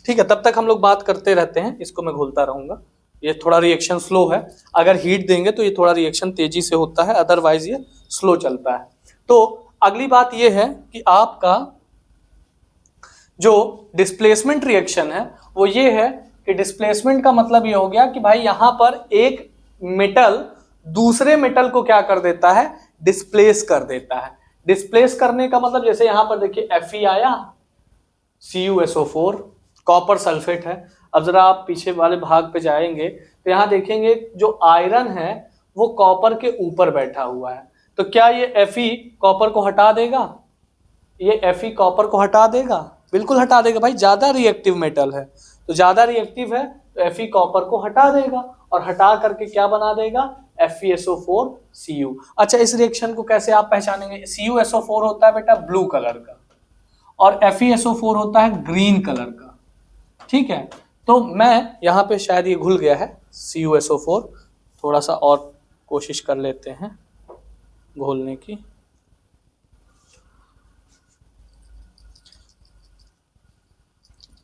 ठीक है, तब तक हम लोग बात करते रहते हैं, इसको मैं घोलता रहूंगा। ये थोड़ा रिएक्शन स्लो है, अगर हीट देंगे तो ये थोड़ा रिएक्शन तेजी से होता है, अदरवाइज ये स्लो चलता है। तो अगली बात ये है कि आपका जो डिस्प्लेसमेंट रिएक्शन है वो ये है कि डिस्प्लेसमेंट का मतलब ये हो गया कि भाई यहां पर एक मेटल दूसरे मेटल को क्या कर देता है, डिस्प्लेस कर देता है। डिस्प्लेस करने का मतलब जैसे यहां पर देखिए Fe आया, CuSO4, कॉपर सल्फेट है। अब जरा आप पीछे वाले भाग पे जाएंगे तो यहां देखेंगे जो आयरन है वो कॉपर के ऊपर बैठा हुआ है, तो क्या ये Fe कॉपर को हटा देगा, ये Fe कॉपर को हटा देगा, बिल्कुल हटा देगा भाई, ज्यादा रिएक्टिव मेटल है, तो ज्यादा रिएक्टिव है तो Fe कॉपर को हटा देगा, और हटा करके क्या बना देगा, FeSO4Cu। अच्छा, इस रिएक्शन को कैसे आप पहचानेंगे, CuSO4 होता है बेटा ब्लू कलर का और FeSO4 होता है ग्रीन कलर का। ठीक है, तो मैं यहाँ पे शायद ये घुल गया है CuSO4, थोड़ा सा और कोशिश कर लेते हैं घोलने की।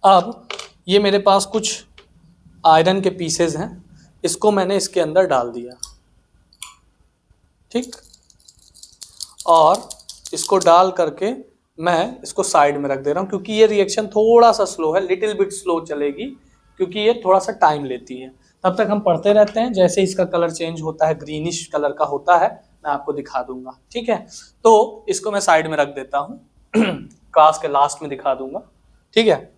अब ये मेरे पास कुछ आयरन के पीसेस हैं, इसको मैंने इसके अंदर डाल दिया। ठीक, और इसको डाल करके मैं इसको साइड में रख दे रहा हूँ, क्योंकि ये रिएक्शन थोड़ा सा स्लो है, लिटिल बिट स्लो चलेगी, क्योंकि ये थोड़ा सा टाइम लेती है। तब तक हम पढ़ते रहते हैं, जैसे इसका कलर चेंज होता है, ग्रीनिश कलर का होता है, मैं आपको दिखा दूंगा। ठीक है, तो इसको मैं साइड में रख देता हूँ, क्लास के लास्ट में दिखा दूंगा। ठीक है,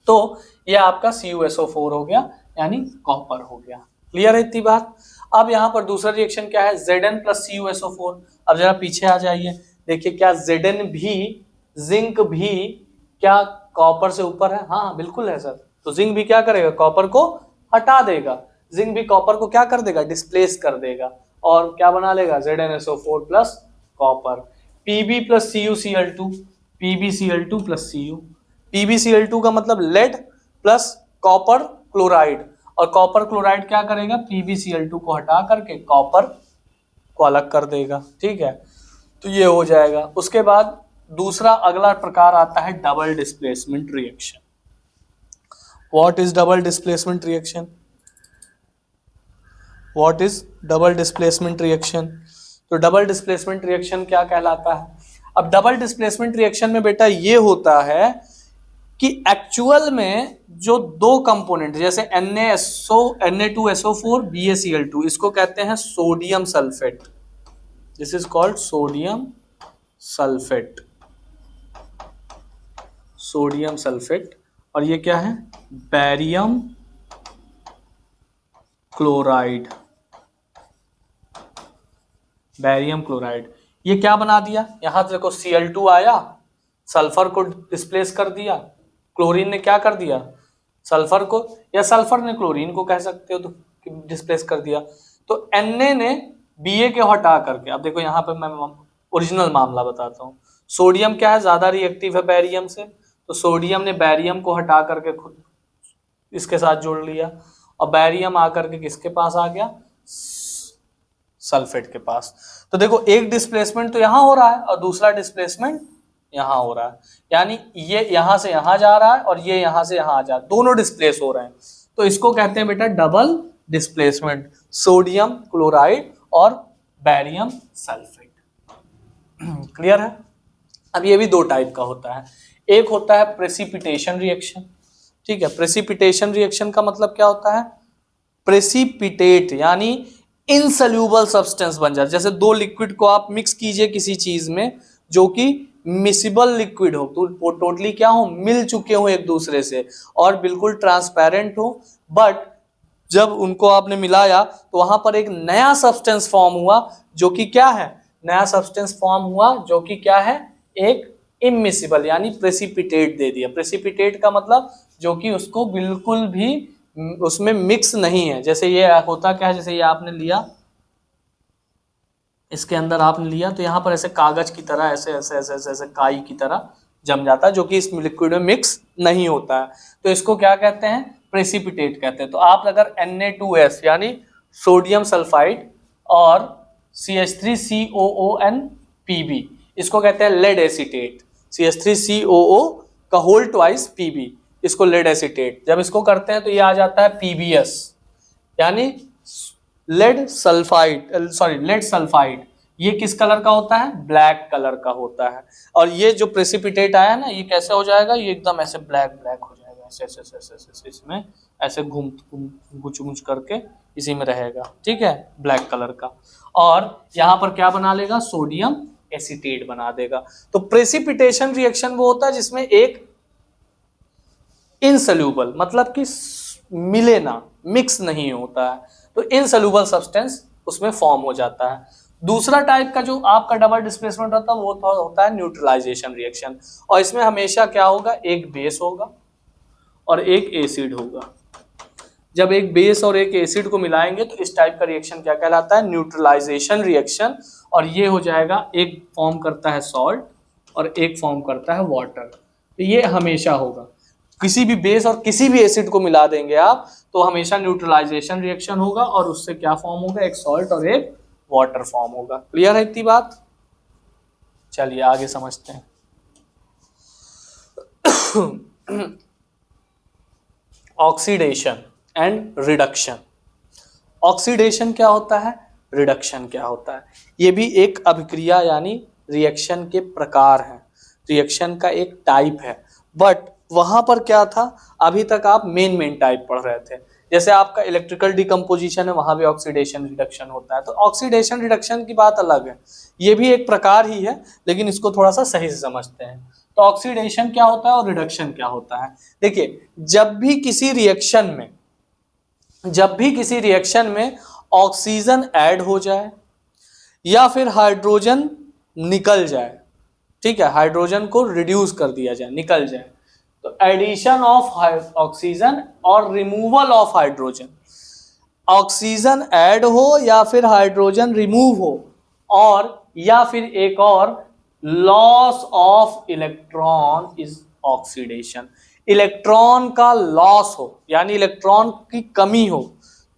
तो ये आपका CuSO4 हो गया, यानी कॉपर हो गया। क्लियर है इतनी बात। अब यहाँ पर दूसरा रिएक्शन क्या है, Zn प्लस CuSO4। अब जरा पीछे आ जाइए, देखिए क्या Zn भी, जिंक भी क्या कॉपर से ऊपर है, हाँ बिल्कुल है सर। तो जिंक भी क्या करेगा, कॉपर को हटा देगा, जिंक भी कॉपर को क्या कर देगा, डिस्प्लेस कर देगा, और क्या बना लेगा, ZnSO4 plus copper. Pb plus CuCl2, PbCl2 plus Cu। PbCl2 का मतलब लेड प्लस कॉपर क्लोराइड, और कॉपर क्लोराइड क्या करेगा, PbCl2 को हटा करके कॉपर को अलग कर देगा। ठीक है, तो ये हो जाएगा। उसके बाद दूसरा अगला प्रकार आता है double displacement reaction. What is double displacement reaction, what is double displacement reaction. तो डबल डिस्प्लेसमेंट रिएक्शन क्या कहलाता है। अब डबल डिस्प्लेसमेंट रिएक्शन में बेटा ये होता है कि एक्चुअल में जो दो कंपोनेंट, जैसे Na2SO4 BaCl2, इसको कहते हैं sodium sulphate, this is called sodium sulphate, sodium sulphate. और ये क्या है, बैरियम क्लोराइड, बैरियम क्लोराइड। ये क्या बना दिया, यहां देखो Cl2 आया, सल्फर को डिस्प्लेस कर दिया, क्लोरीन ने क्या कर दिया, सल्फर को, या सल्फर ने क्लोरीन को कह सकते हो, तो डिस्प्लेस कर दिया। तो Na ने Ba के हटा करके, अब देखो यहाँ पे मैं ओरिजिनल मामला बताता हूँ। सोडियम क्या है, ज्यादा रिएक्टिव है बैरियम से, तो सोडियम ने बैरियम को हटा करके खुद इसके साथ जोड़ लिया, और बैरियम आकर के किसके पास आ गया, सल्फेट के पास। तो देखो एक डिस्प्लेसमेंट तो यहां हो रहा है और दूसरा डिस्प्लेसमेंट यहां हो रहा है, यानी ये यहां से यहां जा रहा है और ये यहां से यहां आ जा रहा है, दोनों डिस्प्लेस हो रहे हैं। तो इसको कहते हैं बेटा डबल डिस्प्लेसमेंट, सोडियम क्लोराइड और बैरियम सल्फेट। क्लियर है। अब ये भी दो टाइप का होता है, एक होता है प्रेसिपिटेशन रिएक्शन, ठीक है। प्रेसिपिटेशन रिएक्शन का मतलब क्या होता है, प्रेसिपिटेट यानी इनसोल्यूबल सब्सटेंस बन जाए। जैसे दो लिक्विड को आप मिक्स कीजिए किसी चीज में जो कि मिसिबल लिक्विड हो, तो टोटली क्या हो, मिल चुके हो एक दूसरे से और बिल्कुल ट्रांसपेरेंट हो, बट जब उनको आपने मिलाया तो वहां पर एक नया सब्सटेंस फॉर्म हुआ जो कि क्या है, नया सब्सटेंस फॉर्म हुआ जो कि क्या है, एक इमिसिबल यानी प्रेसिपिटेट दे दिया। प्रेसिपिटेट का मतलब जो कि उसको बिल्कुल भी उसमें मिक्स नहीं है। जैसे ये होता क्या है, जैसे ये आपने लिया, इसके अंदर आपने लिया तो यहाँ पर ऐसे कागज की तरह ऐसे ऐसे ऐसे ऐसे ऐसे काई की तरह जम जाता है, जो कि इस लिक्विड में मिक्स नहीं होता है। तो इसको क्या कहते हैं, प्रेसिपिटेट कहते हैं। तो आप अगर Na2S यानी सोडियम सल्फाइड और CH3COON Pb, इसको कहते हैं लेड एसीटेट, CH3COO का होल ट्वाइस Pb, इसको लेड एसीटेट। जब इसको करते हैं तो ये आ जाता है PbS यानी lead sulphide, sorry lead sulphide. ये किस कलर का होता है, ब्लैक कलर का होता है। और ये जो प्रेसिपिटेट आया ना, ये कैसे हो जाएगा, ये एकदम ऐसे ब्लैक ब्लैक हो जाएगा, ऐसे ऐसे ऐसे ऐसे ऐसे इसमें ऐसे घूम गुच गुच करके इसी में रहेगा, ठीक है, ब्लैक कलर का। और यहाँ पर क्या बना लेगा, सोडियम एसीटेट बना देगा। तो प्रेसिपिटेशन रिएक्शन वो होता है जिसमें एक इनसोल्यूबल मतलब कि मिले ना, मिक्स नहीं होता है, तो इनसोल्यूबल सब्सटेंस उसमें फॉर्म हो जाता है। दूसरा टाइप का जो आपका डबल डिस्प्लेसमेंट होता है वो होता है न्यूट्रलाइजेशन रिएक्शन, और इसमें हमेशा क्या होगा, एक बेस होगा और एक एसिड होगा। जब एक बेस और एक एसिड को मिलाएंगे तो इस टाइप का रिएक्शन क्या कहलाता है, न्यूट्रलाइजेशन रिएक्शन। और ये हो जाएगा, एक फॉर्म करता है सॉल्ट और एक फॉर्म करता है वाटर। तो ये हमेशा होगा, किसी भी बेस और किसी भी एसिड को मिला देंगे आप तो हमेशा न्यूट्रलाइजेशन रिएक्शन होगा और उससे क्या फॉर्म होगा, एक सॉल्ट और एक वाटर फॉर्म होगा। क्लियर है इतनी बात। चलिए आगे समझते हैं। Oxidation and reduction. ऑक्सीडेशन क्या होता है, रिडक्शन क्या होता है, ये भी एक अभिक्रिया यानी रिएक्शन के प्रकार हैं, रिएक्शन का एक टाइप है। बट वहां पर क्या था, अभी तक आप मेन टाइप पढ़ रहे थे। जैसे आपका इलेक्ट्रिकल डिकम्पोजिशन है, वहां भी ऑक्सीडेशन रिडक्शन होता है। तो ऑक्सीडेशन रिडक्शन की बात अलग है, ये भी एक प्रकार ही है, लेकिन इसको थोड़ा सा सही से समझते हैं। तो ऑक्सीडेशन क्या होता है और रिडक्शन क्या होता है। देखिए, जब भी किसी रिएक्शन में ऑक्सीजन ऐड हो जाए या फिर हाइड्रोजन निकल जाए, ठीक है, हाइड्रोजन को रिड्यूस कर दिया जाए, निकल जाए, तो एडिशन ऑफ ऑक्सीजन और removal of hydrogen, oxygen add हो या फिर हाइड्रोजन रिमूव हो, और या फिर एक और loss of electron is oxidation. Electron का लॉस हो यानी इलेक्ट्रॉन की कमी हो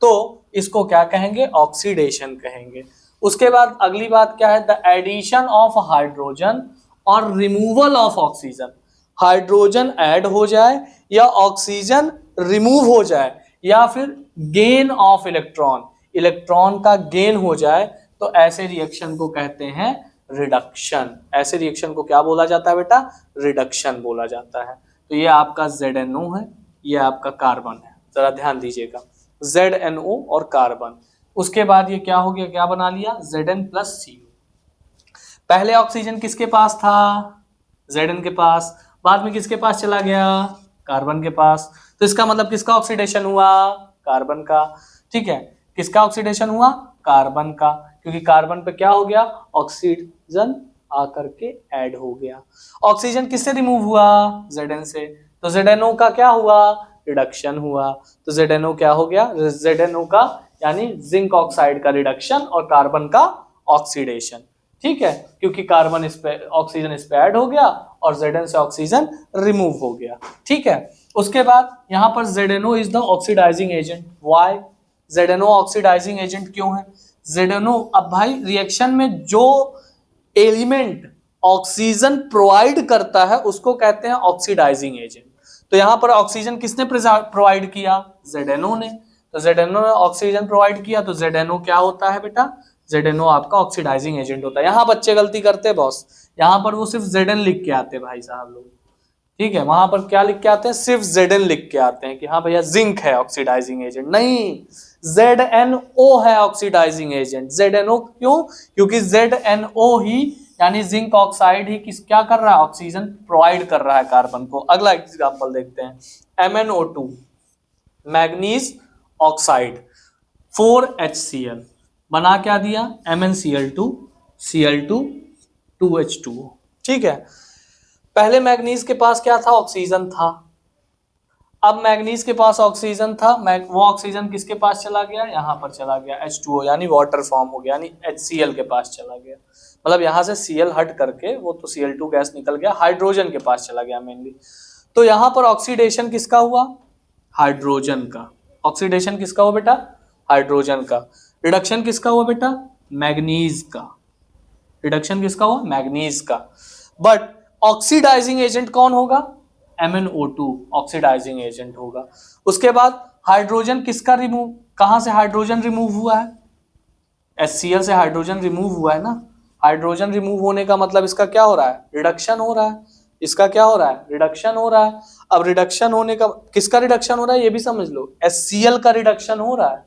तो इसको क्या कहेंगे, ऑक्सीडेशन कहेंगे। उसके बाद अगली बात क्या है, द एडिशन ऑफ हाइड्रोजन और removal of oxygen. Hydrogen add हो जाए या ऑक्सीजन रिमूव हो जाए या फिर गेन ऑफ इलेक्ट्रॉन, इलेक्ट्रॉन का गेन हो जाए, तो ऐसे रिएक्शन को कहते हैं रिडक्शन। ऐसे रिएक्शन को क्या बोला जाता है बेटा, रिडक्शन बोला जाता है। तो ये आपका ZNO है, ये आपका कार्बन है, जरा ध्यान दीजिएगा, ZNO और कार्बन। उसके बाद ये क्या हो गया, क्या बना लिया, Zn+CO। पहले ऑक्सीजन किसके पास था, Zn के पास, बाद में किसके पास चला गया, कार्बन के पास। तो इसका मतलब किसका ऑक्सीडेशन हुआ, कार्बन का, ठीक है, किसका ऑक्सीडेशन हुआ? कार्बन का, क्योंकि कार्बन पे क्या हो गया? ऑक्सीजन आकर के ऐड हो गया। ऑक्सीजन किससे रिमूव हुआ? Zn से, तो ZnO का क्या हुआ? रिडक्शन हुआ। तो ZnO क्या हो गया? ZnO का यानी जिंक ऑक्साइड का रिडक्शन और कार्बन का ऑक्सीडेशन। ठीक है, क्योंकि कार्बन इस पे ऑक्सीजन इस पे ऐड हो गया और Zn से ऑक्सीजन रिमूव हो गया। ठीक है, उसके बाद यहाँ पर ZnO is the oxidising agent. Why? ZnO oxidising agent क्यों है? ZnO, अब भाई रिएक्शन में जो एलिमेंट ऑक्सीजन प्रोवाइड करता है उसको कहते हैं ऑक्सीडाइजिंग एजेंट। तो यहां पर ऑक्सीजन किसने प्रोवाइड किया? ZnO ने। तो ZnO ने ऑक्सीजन प्रोवाइड किया, तो ZnO क्या होता है बेटा? ZnO आपका ऑक्सीडाइजिंग एजेंट होता है। यहां बच्चे गलती करते हैं बॉस, यहां पर वो सिर्फ Zn लिख के आते भाई साहब लोग। ठीक है, वहां पर क्या लिख के आते हैं? सिर्फ Zn लिख के आते हैं कि हाँ भैया जिंक है ऑक्सीडाइजिंग एजेंट। नहीं, ZnO है ऑक्सीडाइजिंग एजेंट। ZnO क्यों? क्योंकि ZnO ही यानी जिंक ऑक्साइड ही क्या कर रहा है? ऑक्सीजन प्रोवाइड कर रहा है कार्बन को। अगला एग्जांपल देखते हैं, MnO2 मैग्नीज ऑक्साइड 4HCl बना क्या दिया? MnCl2 Cl2 2H2O। ठीक है, पहले मैग्नीज के पास क्या था? ऑक्सीजन था। अब मैग्नीज के पास ऑक्सीजन था, वो ऑक्सीजन किसके पास चला गया? यहाँ पर चला गया, H2O यानी वाटर फॉर्म हो गया, यानी HCl के पास चला गया। मतलब यहाँ से Cl हट करके वो तो Cl2 गैस निकल गया, हाइड्रोजन के पास चला गया मेनली। तो यहाँ पर ऑक्सीडेशन किसका हुआ? हाइड्रोजन का। ऑक्सीडेशन किसका हुआ बेटा? हाइड्रोजन का। रिडक्शन किसका हुआ बेटा? मैग्नीज का। रिडक्शन किसका हुआ? मैग्नीज का। बट ऑक्सीडाइजिंग एजेंट कौन होगा? MnO2 ऑक्सीडाइजिंग एजेंट होगा। उसके बाद हाइड्रोजन किसका रिमूव, कहां से हाइड्रोजन रिमूव हुआ है? HCl से हाइड्रोजन रिमूव हुआ है ना। हाइड्रोजन रिमूव होने का मतलब इसका क्या हो रहा है? रिडक्शन हो रहा है। इसका क्या हो रहा है? रिडक्शन हो रहा है। अब रिडक्शन होने का, किसका रिडक्शन हो रहा है ये भी समझ लो, HCl का रिडक्शन हो रहा है।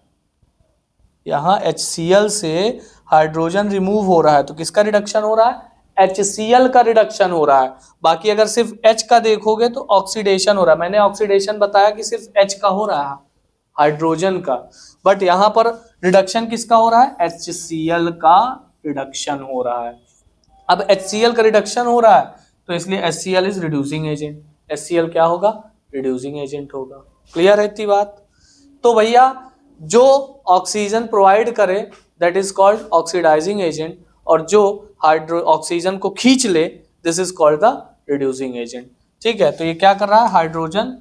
यहां HCl से हाइड्रोजन रिमूव हो रहा है, तो किसका रिडक्शन हो रहा है? HCl का रिडक्शन हो रहा है। बाकी अगर सिर्फ H का देखोगे तो ऑक्सीडेशन हो रहा है। मैंने ऑक्सीडेशन बताया कि सिर्फ H का हो रहा है, हाइड्रोजन का। बट यहां पर रिडक्शन किसका हो रहा है? HCl का रिडक्शन हो रहा है। अब HCl का रिडक्शन हो रहा है तो इसलिए HCl is reducing agent. HCl क्या होगा? रिड्यूसिंग एजेंट होगा। क्लियर है इतनी बात? तो भैया जो ऑक्सीजन प्रोवाइड करे that is called oxidising agent, और जो ऑक्सीजन को खींच ले this is called the reducing agent. ठीक है, तो ये क्या कर रहा है? हाइड्रोजन,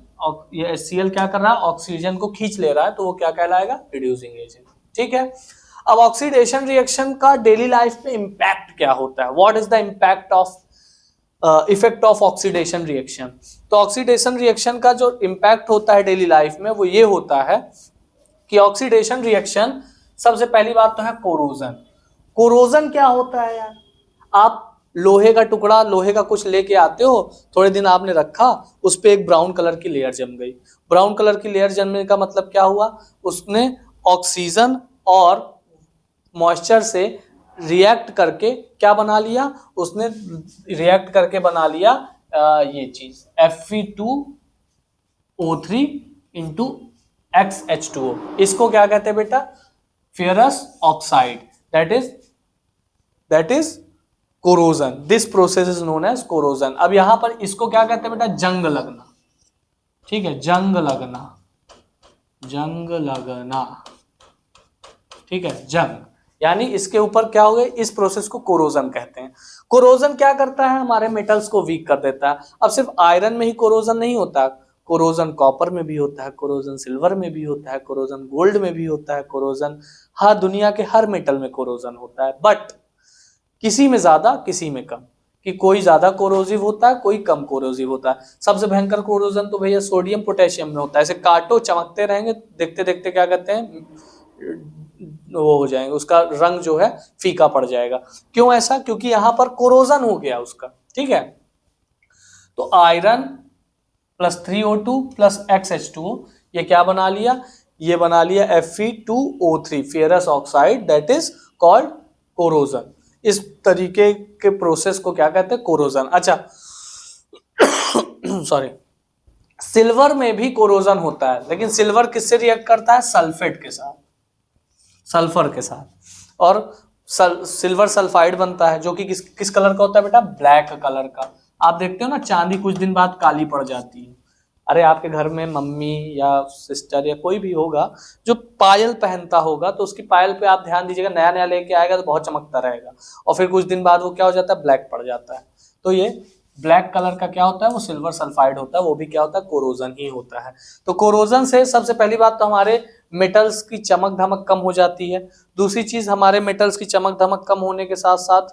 ये HCl क्या कर रहा है? ऑक्सीजन को खींच ले रहा है, तो वो क्या कहलाएगा? Reducing agent. ठीक है, अब ऑक्सीडेशन रिएक्शन का डेली लाइफ में इंपैक्ट क्या होता है? What is the impact of effect of oxidation reaction? तो ऑक्सीडेशन रिएक्शन का जो इंपैक्ट होता है डेली लाइफ में वो ये होता है कि ऑक्सीडेशन रिएक्शन, सबसे पहली बात तो है कोरोजन। कोरोजन क्या होता है यार? आप लोहे का टुकड़ा, लोहे का कुछ लेके आते हो, थोड़े दिन आपने रखा, उस पे एक ब्राउन कलर की लेयर जम गई। ब्राउन कलर की लेयर जमने का मतलब क्या हुआ? उसने ऑक्सीजन और मॉइस्चर से रिएक्ट करके क्या बना लिया? उसने रिएक्ट करके बना लिया ये चीज Fe2O3 इंटू XH2O। इसको क्या कहते हैं बेटा? Ferrous oxide. That is corrosion. This process is known as corrosion. अब यहां पर इसको क्या कहते हैं बेटा? जंग लगना। ठीक है, जंग लगना, जंग लगना। ठीक है, जंग यानी इसके ऊपर क्या हो गया? इस प्रोसेस को कोरोजन कहते हैं। कोरोजन क्या करता है? हमारे मेटल्स को वीक कर देता है। अब सिर्फ आयरन में ही कोरोजन नहीं होता, कोरोजन कॉपर में भी होता है, कोरोजन सिल्वर में भी होता है, कोरोजन गोल्ड में भी होता है, कोरोजन हर दुनिया के हर मेटल में कोरोजन होता है। बट किसी में ज्यादा, किसी में कम, कि कोई ज्यादा कोरोजिव होता है, कोई कम कोरोजिव होता है। सबसे भयंकर कोरोजन तो भैया सोडियम पोटेशियम में होता है। ऐसे काटो, चमकते रहेंगे, देखते देखते क्या कहते हैं, वो हो जाएंगे, उसका रंग जो है फीका पड़ जाएगा। क्यों ऐसा? क्योंकि यहां पर कोरोजन हो गया उसका। ठीक है, तो iron plus 3O2 plus XH2O, ये क्या बना लिया? ये बना लिया Fe2O3 ferrous oxide, that is called corrosion. इस तरीके के प्रोसेस को क्या कहते हैं? कोरोजन। अच्छा सॉरी, सिल्वर में भी कोरोजन होता है, लेकिन सिल्वर किससे रिएक्ट करता है? सल्फेट के साथ। सल्फर के साथ। और सिल्वर सल्फाइड बनता है जो कि किस कलर का होता है बेटा, ब्लैक कलर का। आप देखते हो ना चांदी कुछ दिन बाद काली पड़ जाती है। अरे आपके घर में मम्मी या सिस्टर या कोई भी होगा जो पायल पहनता होगा, तो उसकी पायल पे आप ध्यान दीजिएगा, नया नया लेके आएगा तो बहुत चमकता रहेगा, और फिर कुछ दिन बाद वो क्या हो जाता है, ब्लैक पड़ जाता है। तो ये ब्लैक कलर का क्या होता है, वो सिल्वर सल्फाइड होता है, वो भी क्या होता है, कोरोजन ही होता है। तो कोरोजन से सबसे पहली बात तो हमारे मेटल्स की चमक धमक कम हो जाती है। दूसरी चीज, हमारे मेटल्स की चमक धमक कम होने के साथ साथ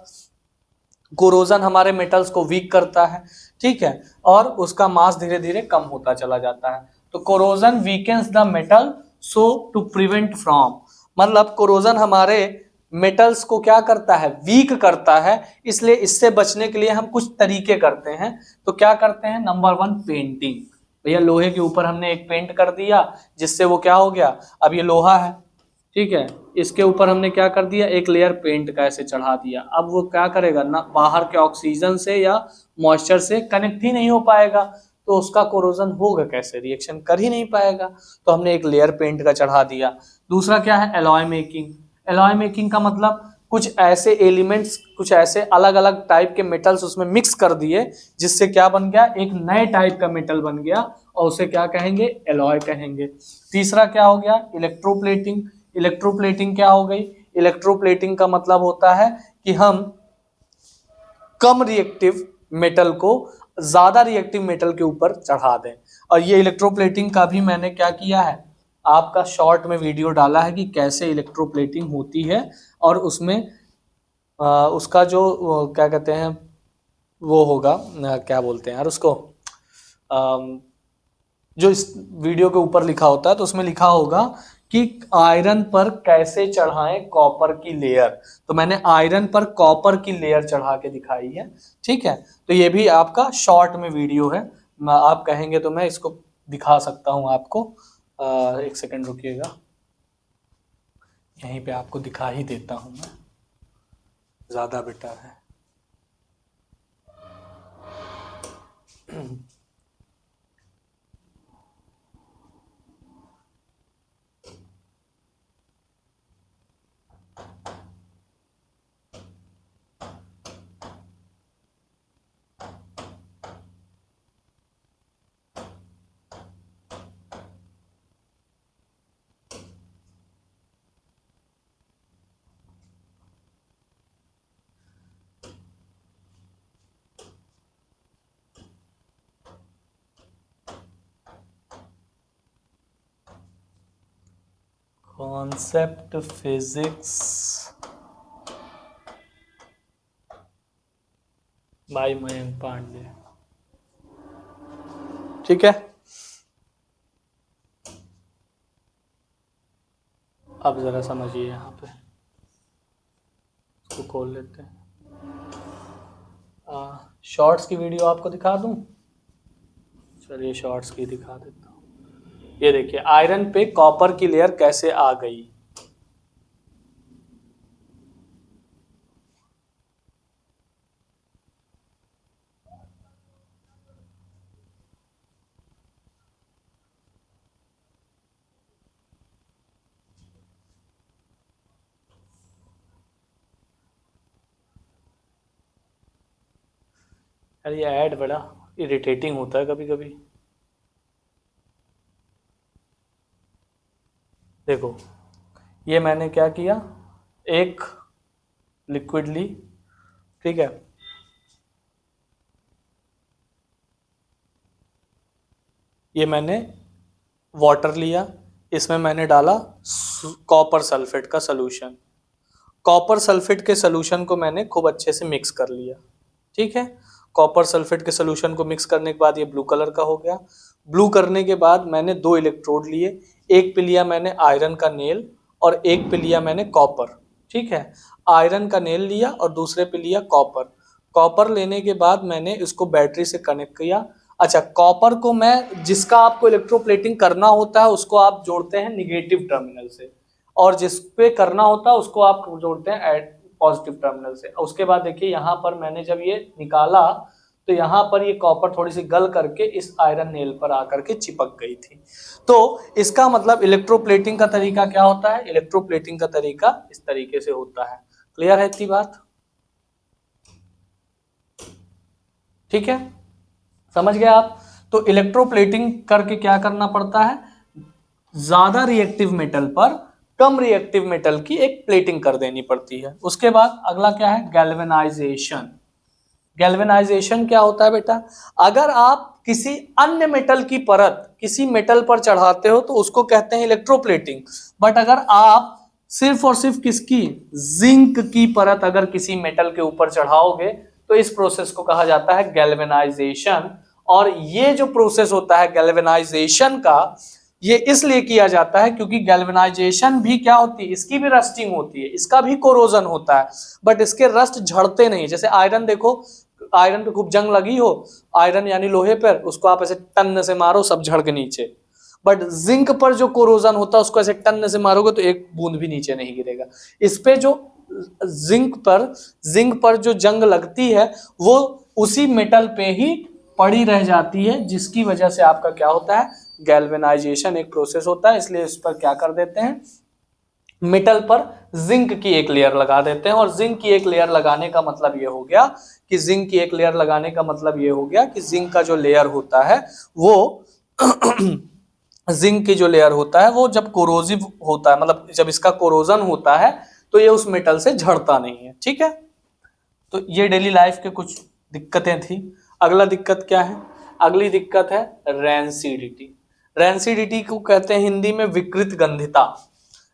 कोरोजन हमारे मेटल्स को वीक करता है, ठीक है, और उसका मास धीरे धीरे कम होता चला जाता है। तो corrosion weakens the metal so to prevent from, मतलब कोरोजन हमारे मेटल्स को क्या करता है, वीक करता है। इसलिए इससे बचने के लिए हम कुछ तरीके करते हैं। तो क्या करते हैं, नंबर 1 पेंटिंग। भैया लोहे के ऊपर हमने एक पेंट कर दिया, जिससे वो क्या हो गया, अब ये लोहा है, ठीक है, इसके ऊपर हमने क्या कर दिया, एक लेयर पेंट का ऐसे चढ़ा दिया। अब वो क्या करेगा ना, बाहर के ऑक्सीजन से या मॉइस्चर से कनेक्ट ही नहीं हो पाएगा, तो उसका कोरोजन होगा कैसे, रिएक्शन कर ही नहीं पाएगा। तो हमने एक लेयर पेंट का चढ़ा दिया। दूसरा क्या है, एलॉय मेकिंग। एलॉय मेकिंग का मतलब कुछ ऐसे एलिमेंट्स, कुछ ऐसे अलग अलग टाइप के मेटल्स उसमें मिक्स कर दिए, जिससे क्या बन गया, एक नए टाइप का मेटल बन गया, और उसे क्या कहेंगे, एलॉय कहेंगे। तीसरा क्या हो गया, इलेक्ट्रोप्लेटिंग। इलेक्ट्रोप्लेटिंग क्या हो गई, इलेक्ट्रोप्लेटिंग का मतलब होता है कि हम कम रिएक्टिव मेटल को ज्यादा रिएक्टिव मेटल के ऊपर चढ़ा दें। और ये इलेक्ट्रोप्लेटिंग का भी मैंने क्या किया है, आपका शॉर्ट में वीडियो डाला है कि कैसे इलेक्ट्रोप्लेटिंग होती है। और उसमें उसका जो क्या कहते हैं, वो होगा क्या बोलते हैं यार उसको, जो इस वीडियो के ऊपर लिखा होता है, तो उसमें लिखा होगा कि आयरन पर कैसे चढ़ाएं कॉपर की लेयर। तो मैंने आयरन पर कॉपर की लेयर चढ़ा के दिखाई है, ठीक है। तो ये भी आपका शॉर्ट में वीडियो है, आप कहेंगे तो मैं इसको दिखा सकता हूं आपको। एक सेकंड रुकिएगा, यहीं पे आपको दिखा ही देता हूं मैं, ज्यादा बेटर है। Concept physics by Mayank Pandey, ठीक है। अब जरा समझिए, यहाँ पे इसको खोल लेते हैं। शॉर्ट्स की वीडियो आपको दिखा दूं, चलिए शॉर्ट्स की दिखा देता हूँ। ये देखिए आयरन पे कॉपर की लेयर कैसे आ गई। अरे ये ऐड बड़ा इरिटेटिंग होता है कभी कभी। देखो ये मैंने क्या किया, एक लिक्विड ली, ठीक है, ये मैंने वाटर लिया, इसमें मैंने डाला कॉपर सल्फेट का सॉल्यूशन। कॉपर सल्फेट के सॉल्यूशन को मैंने खूब अच्छे से मिक्स कर लिया, ठीक है। कॉपर सल्फेट के सॉल्यूशन को मिक्स करने के बाद ये ब्लू कलर का हो गया। ब्लू करने के बाद मैंने 2 इलेक्ट्रोड लिए, एक पे लिया मैंने आयरन का नेल और एक पे लिया मैंने कॉपर, ठीक है। आयरन का नेल लिया और दूसरे पे लिया कॉपर। कॉपर लेने के बाद मैंने इसको बैटरी से कनेक्ट किया। अच्छा, कॉपर को मैं, जिसका आपको इलेक्ट्रोप्लेटिंग करना होता है उसको आप जोड़ते हैं निगेटिव टर्मिनल से, और जिस पे करना होता है उसको आप जोड़ते हैं पॉजिटिव टर्मिनल से। उसके बाद देखिए यहाँ पर मैंने जब ये निकाला तो यहाँ पर ये कॉपर थोड़ी सी गल करके इस आयरन नेल पर आकर के चिपक गई थी। तो इसका मतलब इलेक्ट्रोप्लेटिंग का तरीका क्या होता है? इलेक्ट्रोप्लेटिंग का तरीका इस तरीके से होता है। क्लियर है इतनी बात? ठीक है, समझ गए आप? तो इलेक्ट्रोप्लेटिंग करके क्या करना पड़ता है? ज्यादा रिएक्टिव मेटल पर कम रिएक्टिव मेटल की एक प्लेटिंग कर देनी पड़ती है। उसके बाद अगला क्या है? गैल्वेनाइजेशन। गैल्वेनाइजेशन क्या होता है बेटा? अगर आप किसी अन्य मेटल की परत किसी मेटल पर चढ़ाते हो तो उसको कहते हैं इलेक्ट्रोप्लेटिंग। बट अगर आप सिर्फ और सिर्फ किसकी? जिंक की परत अगर किसी मेटल के ऊपर चढ़ाओगे तो इस प्रोसेस को कहा जाता है गैल्वेनाइजेशन। और ये जो प्रोसेस होता है गैल्वेनाइजेशन का, ये इसलिए किया जाता है क्योंकि गैल्वेनाइजेशन भी क्या होती है? इसकी भी रस्टिंग होती है, इसका भी कोरोजन होता है, बट इसके रस्ट झड़ते नहीं। जैसे आयरन देखो, आयरन पे खूब जंग लगी हो, आयरन यानी लोहे पर, उसको आप ऐसे टन से मारो सब झड़ के नीचे। बट जिंक पर जो कोरोजन होता है उसको ऐसे टन से मारोगे तो एक बूंद भी नीचे नहीं गिरेगा। इस पे जो जिंक पर जो जंग लगती है वो उसी मेटल पे ही पड़ी रह जाती है, जिसकी वजह से आपका क्या होता है? गैल्वेनाइजेशन एक प्रोसेस होता है। इसलिए इस पर क्या कर देते हैं? मेटल पर जिंक की एक लेयर लगा देते हैं। और जिंक की एक लेयर लगाने का मतलब ये हो गया कि जिंक की एक लेयर लगाने का मतलब ये हो गया कि जिंक का जो लेयर होता है वो जिंक की जो लेयर होता है वो जब कोरोजिव होता है, मतलब जब इसका कोरोजन होता है तो ये उस मेटल से झड़ता नहीं है। ठीक है, तो ये डेली लाइफ के कुछ दिक्कतें थी। अगला दिक्कत क्या है? अगली दिक्कत है रैंसिडिटी। रैंसिडिटी को कहते हैं हिंदी में विकृत गंधिता।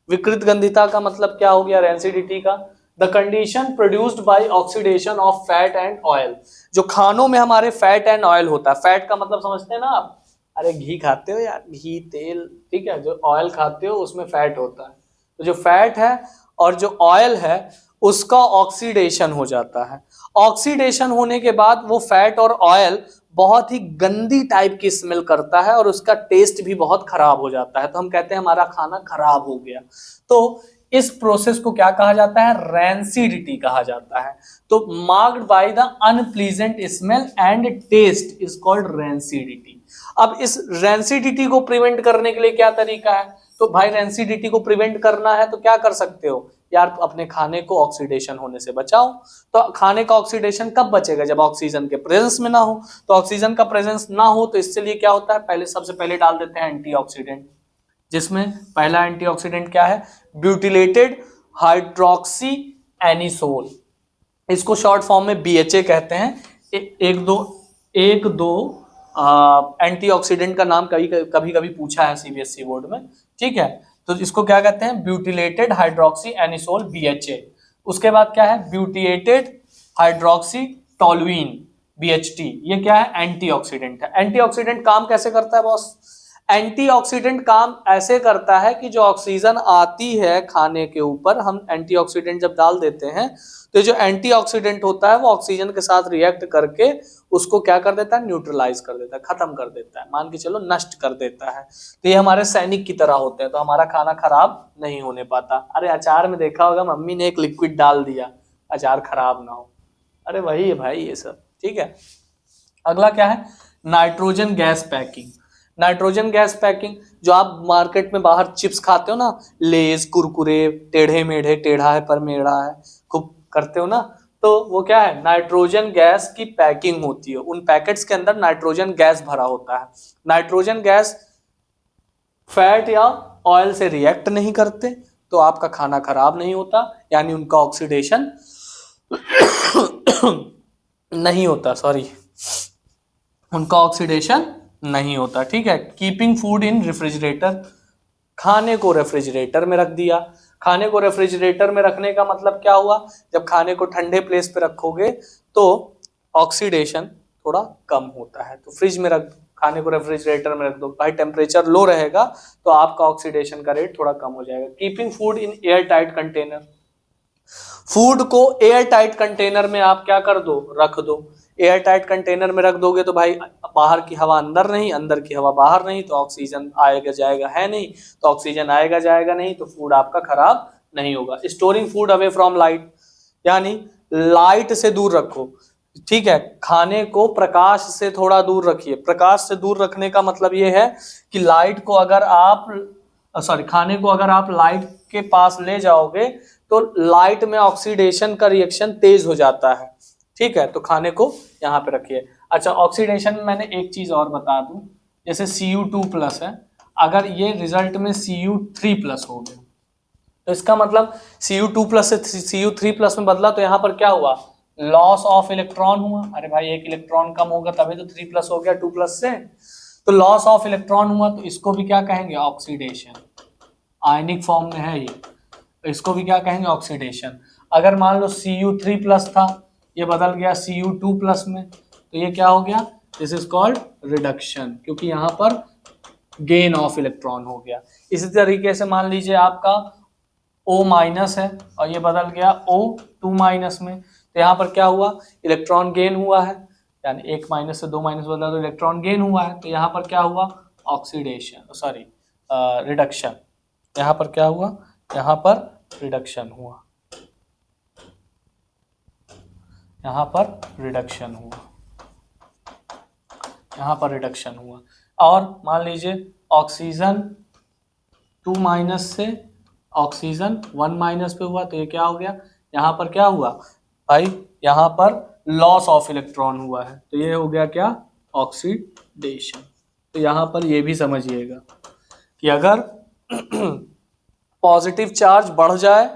विकृत गंधिता का मतलब क्या हो गया रैंसिडिटी का? The condition produced by oxidation of fat and oil. जो खानों में हमारे फैट एंड ऑयल होता है, फैट का मतलब समझते हैं ना आप? अरे घी खाते हो यार, घी तेल, ठीक है। जो ऑयल खाते हो उसमें फैट होता है, तो जो फैट है और जो ऑयल है उसका ऑक्सीडेशन हो जाता है। ऑक्सीडेशन होने के बाद वो फैट और ऑयल बहुत ही गंदी टाइप की स्मेल करता है और उसका टेस्ट भी बहुत खराब हो जाता है। तो हम कहते हैं हमारा खाना खराब हो गया। तो इस प्रोसेस को क्या कहा जाता है? रैंसिडिटी कहा जाता है। तो marked by the unpleasant smell and taste is called rancidity. अब इस रैंसिडिटी को प्रिवेंट करने के लिए क्या तरीका है? तो भाई रैंसिडिटी को प्रिवेंट करना है तो क्या कर सकते हो यार? अपने खाने को ऑक्सीडेशन होने से बचाओ। तो खाने का ऑक्सीडेशन कब बचेगा? जब ऑक्सीजन के प्रेजेंस में ना हो। तो ऑक्सीजन का प्रेजेंस ना हो तो इससे लिए क्या होता है? पहले सबसे पहले डाल देते हैं एंटीऑक्सीडेंट, जिसमें पहला एंटीऑक्सीडेंट क्या है? Butylated hydroxy anisole. इसको शॉर्ट फॉर्म में BHA कहते हैं। एक दो एंटीऑक्सीडेंट का नाम कभी कभी पूछा है CBSE बोर्ड में। ठीक है, तो इसको क्या कहते हैं? Butylated hydroxy anisole BHA। उसके बाद क्या है? ब्यूटिएटेड हाइड्रोक्सी टोलुइन BHT। ये क्या है? एंटीऑक्सीडेंट है। एंटीऑक्सीडेंट काम कैसे करता है बॉस? एंटीऑक्सीडेंट काम ऐसे करता है कि जो ऑक्सीजन आती है खाने के ऊपर, हम एंटीऑक्सीडेंट जब डाल देते हैं तो जो एंटीऑक्सीडेंट होता है वो ऑक्सीजन के साथ रिएक्ट करके उसको क्या कर देता है? न्यूट्रलाइज कर देता है, खत्म कर देता है, मान के चलो नष्ट कर देता है। तो ये हमारे सैनिक की तरह होते हैं, तो हमारा खाना खराब नहीं होने पाता। अरे अचार में देखा होगा मम्मी ने एक लिक्विड डाल दिया अचार खराब ना हो, अरे वही है भाई ये सब। ठीक है, अगला क्या है? Nitrogen gas packing. Nitrogen gas packing, जो आप मार्केट में बाहर चिप्स खाते हो ना, लेज कुरकुरे टेढ़े मेढ़े, टेढ़ा है पर मेढ़ा है, खूब करते हो ना, तो वो क्या है? नाइट्रोजन गैस की पैकिंग होती है। उन पैकेट्स के अंदर नाइट्रोजन गैस भरा होता है। नाइट्रोजन गैस फैट या ऑयल से रिएक्ट नहीं करते तो आपका खाना खराब नहीं होता, यानी उनका ऑक्सीडेशन नहीं होता, सॉरी, उनका ऑक्सीडेशन नहीं होता। ठीक है, कीपिंग फूड इन रेफ्रिजरेटर, खाने को रेफ्रिजरेटर में रख दिया। खाने को रेफ्रिजरेटर में रखने का मतलब क्या हुआ? जब खाने को ठंडे प्लेस पे रखोगे तो ऑक्सीडेशन थोड़ा कम होता है, तो फ्रिज में रख दो, खाने को रेफ्रिजरेटर में रख दो, भाई टेम्परेचर लो रहेगा तो आपका ऑक्सीडेशन का रेट थोड़ा कम हो जाएगा। Keeping food in air tight container, food को एयर टाइट कंटेनर में आप क्या कर दो? रख दो। एयर टाइट कंटेनर में रख दोगे तो भाई बाहर की हवा अंदर नहीं, अंदर की हवा बाहर नहीं, तो ऑक्सीजन आएगा जाएगा है नहीं, तो ऑक्सीजन आएगा जाएगा नहीं, तो फूड आपका खराब नहीं होगा। Storing food away from light, यानी लाइट से दूर रखो। ठीक है, खाने को प्रकाश से थोड़ा दूर रखिए। प्रकाश से दूर रखने का मतलब ये है कि लाइट को अगर आप खाने को अगर आप लाइट के पास ले जाओगे तो लाइट में ऑक्सीडेशन का रिएक्शन तेज हो जाता है। ठीक है, तो खाने को यहाँ पे रखिए। अच्छा, ऑक्सीडेशन में मैंने एक चीज और बता दूं, जैसे Cu2+ है, अगर ये रिजल्ट में Cu3+ हो गया तो इसका मतलब Cu2+ से Cu3+ में बदला, तो यहाँ पर क्या हुआ, लॉस ऑफ इलेक्ट्रॉन हुआ। अरे भाई, एक इलेक्ट्रॉन कम होगा तभी तो 3+ हो गया 2+ से, तो लॉस ऑफ इलेक्ट्रॉन हुआ, तो इसको भी क्या कहेंगे, ऑक्सीडेशन। आयनिक फॉर्म में है ये, तो इसको भी क्या कहेंगे, ऑक्सीडेशन। अगर मान लो Cu3+ था, ये बदल गया Cu2+ में, तो ये क्या हो गया, दिस इज कॉल्ड रिडक्शन, क्योंकि यहाँ पर गेन ऑफ इलेक्ट्रॉन हो गया। इसी तरीके से मान लीजिए आपका O- है और ये बदल गया O2- में, तो यहाँ पर क्या हुआ, इलेक्ट्रॉन गेन हुआ है, यानी एक माइनस से दो माइनस बदला तो इलेक्ट्रॉन गेन हुआ है, तो यहाँ पर क्या हुआ, ऑक्सीडेशन, रिडक्शन। यहाँ पर क्या हुआ, यहाँ पर रिडक्शन हुआ, यहाँ पर रिडक्शन हुआ, यहाँ पर रिडक्शन हुआ। और मान लीजिए ऑक्सीजन 2- से ऑक्सीजन 1- पे हुआ, तो ये क्या हो गया, यहाँ पर क्या हुआ भाई, यहाँ पर लॉस ऑफ इलेक्ट्रॉन हुआ है, तो ये हो गया क्या, ऑक्सीडेशन। तो यहाँ पर ये भी समझिएगा कि अगर पॉजिटिव चार्ज बढ़ जाए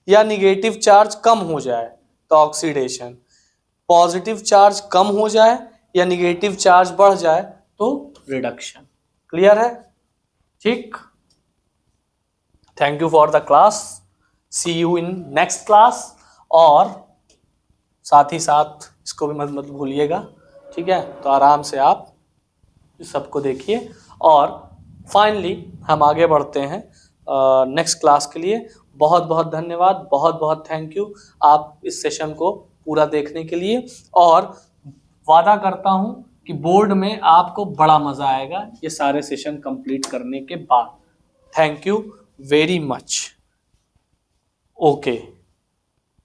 या निगेटिव चार्ज कम हो जाए तो ऑक्सीडेशन, पॉजिटिव चार्ज कम हो जाए या निगेटिव चार्ज बढ़ जाए तो रिडक्शन। क्लियर है? ठीक, thank you for the class, see you in next class. और साथ ही साथ इसको भी मत भूलिएगा, ठीक है? तो आराम से आप सबको देखिए और फाइनली हम आगे बढ़ते हैं नेक्स्ट क्लास के लिए। बहुत बहुत धन्यवाद, बहुत बहुत थैंक यू आप इस सेशन को पूरा देखने के लिए, और वादा करता हूं कि बोर्ड में आपको बड़ा मजा आएगा ये सारे सेशन कंप्लीट करने के बाद। Thank you very much. Okay.